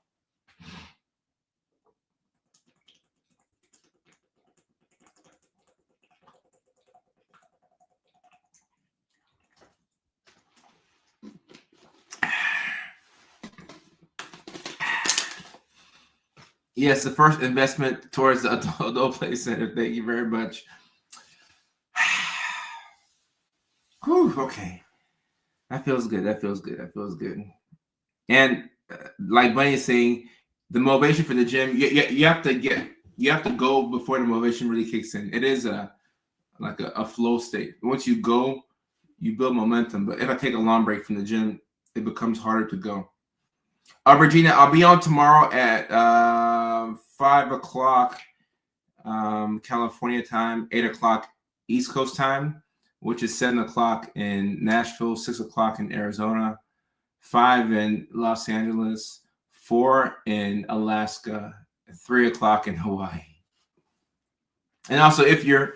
Yes, the first investment towards the adult play center. Thank you very much. Whew, okay. That feels good. And like Bunny is saying, the motivation for the gym, you have to go before the motivation really kicks in. It is like a flow state. Once you go, you build momentum. But if I take a long break from the gym, it becomes harder to go. Regina, I'll be on tomorrow at 5 o'clock California time, 8 o'clock East Coast time, which is 7 o'clock in Nashville, 6 o'clock in Arizona, 5 in Los Angeles, 4 in Alaska, 3 o'clock in Hawaii. And also, if you're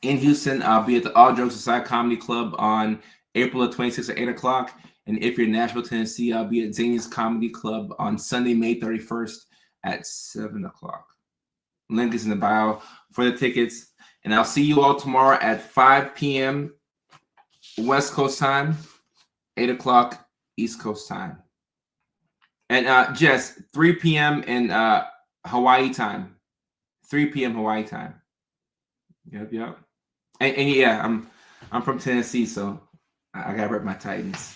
in Houston, I'll be at the All Jokes Aside Comedy Club on April the 26th at 8 o'clock. And if you're in Nashville, Tennessee, I'll be at Zany's Comedy Club on Sunday, May 31st at 7 o'clock. Link is in the bio for the tickets. And I'll see you all tomorrow at 5 p.m. West Coast time, 8 o'clock East Coast time. And Jess, 3 p.m. in Hawaii time. 3 p.m. Hawaii time. Yep. And yeah, I'm from Tennessee, so I gotta rep my Titans.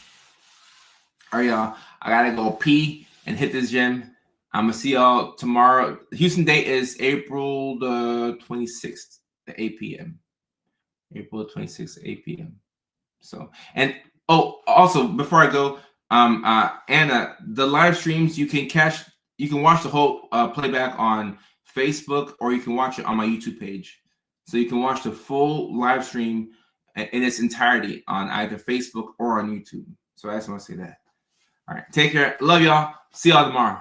All right, y'all. I gotta go pee and hit this gym. I'm gonna see y'all tomorrow. The Houston date is April the 26th at 8 p.m. April 26th, 8 p.m. So, and also before I go, Anna, the live streams you can watch the whole playback on Facebook, or you can watch it on my YouTube page. So you can watch the full live stream in its entirety on either Facebook or on YouTube. So I just want to say that. All right, take care. Love y'all. See y'all tomorrow.